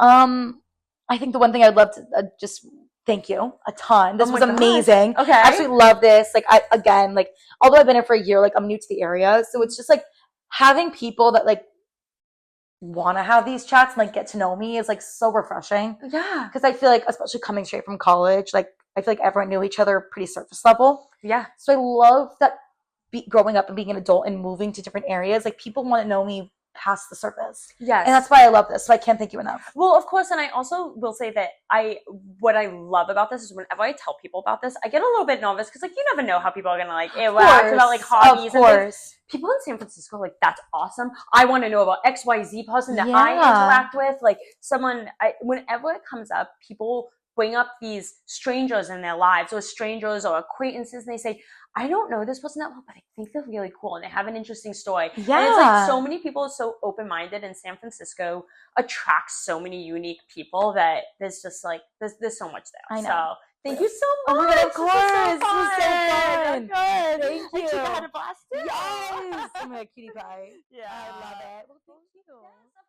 I think the one thing I'd love to just thank you a ton. This was amazing. Okay. I absolutely love this. Like although I've been here for a year, like I'm new to the area. So it's just like having people that like want to have these chats and like get to know me is like so refreshing. Yeah. Because I feel like, especially coming straight from college, like I feel like everyone knew each other pretty surface level. Yeah. So I love that growing up and being an adult and moving to different areas, like people want to know me past the surface. Yes. And that's why I love this. So I can't thank you enough. Well, of course. And I also will say that what I love about this is whenever I tell people about this, I get a little bit nervous because like you never know how people are going to like interact about like hobbies. Of course. And people in San Francisco, like that's awesome. I want to know about XYZ person that I interact with. Like whenever it comes up, people bring up these strangers in their lives, or strangers or acquaintances, and they say, I don't know this person that well, but I think they're really cool and they have an interesting story. Yeah. And it's like so many people are so open-minded, and San Francisco attracts so many unique people that there's just like, there's so much there. I know. So thank you so much. Oh my God, of course. This was so fun. Good. Thank you. And Chica had a blast too. Yes. I'm a cutie pie. Yeah. I love it. Well, thank you. Yes,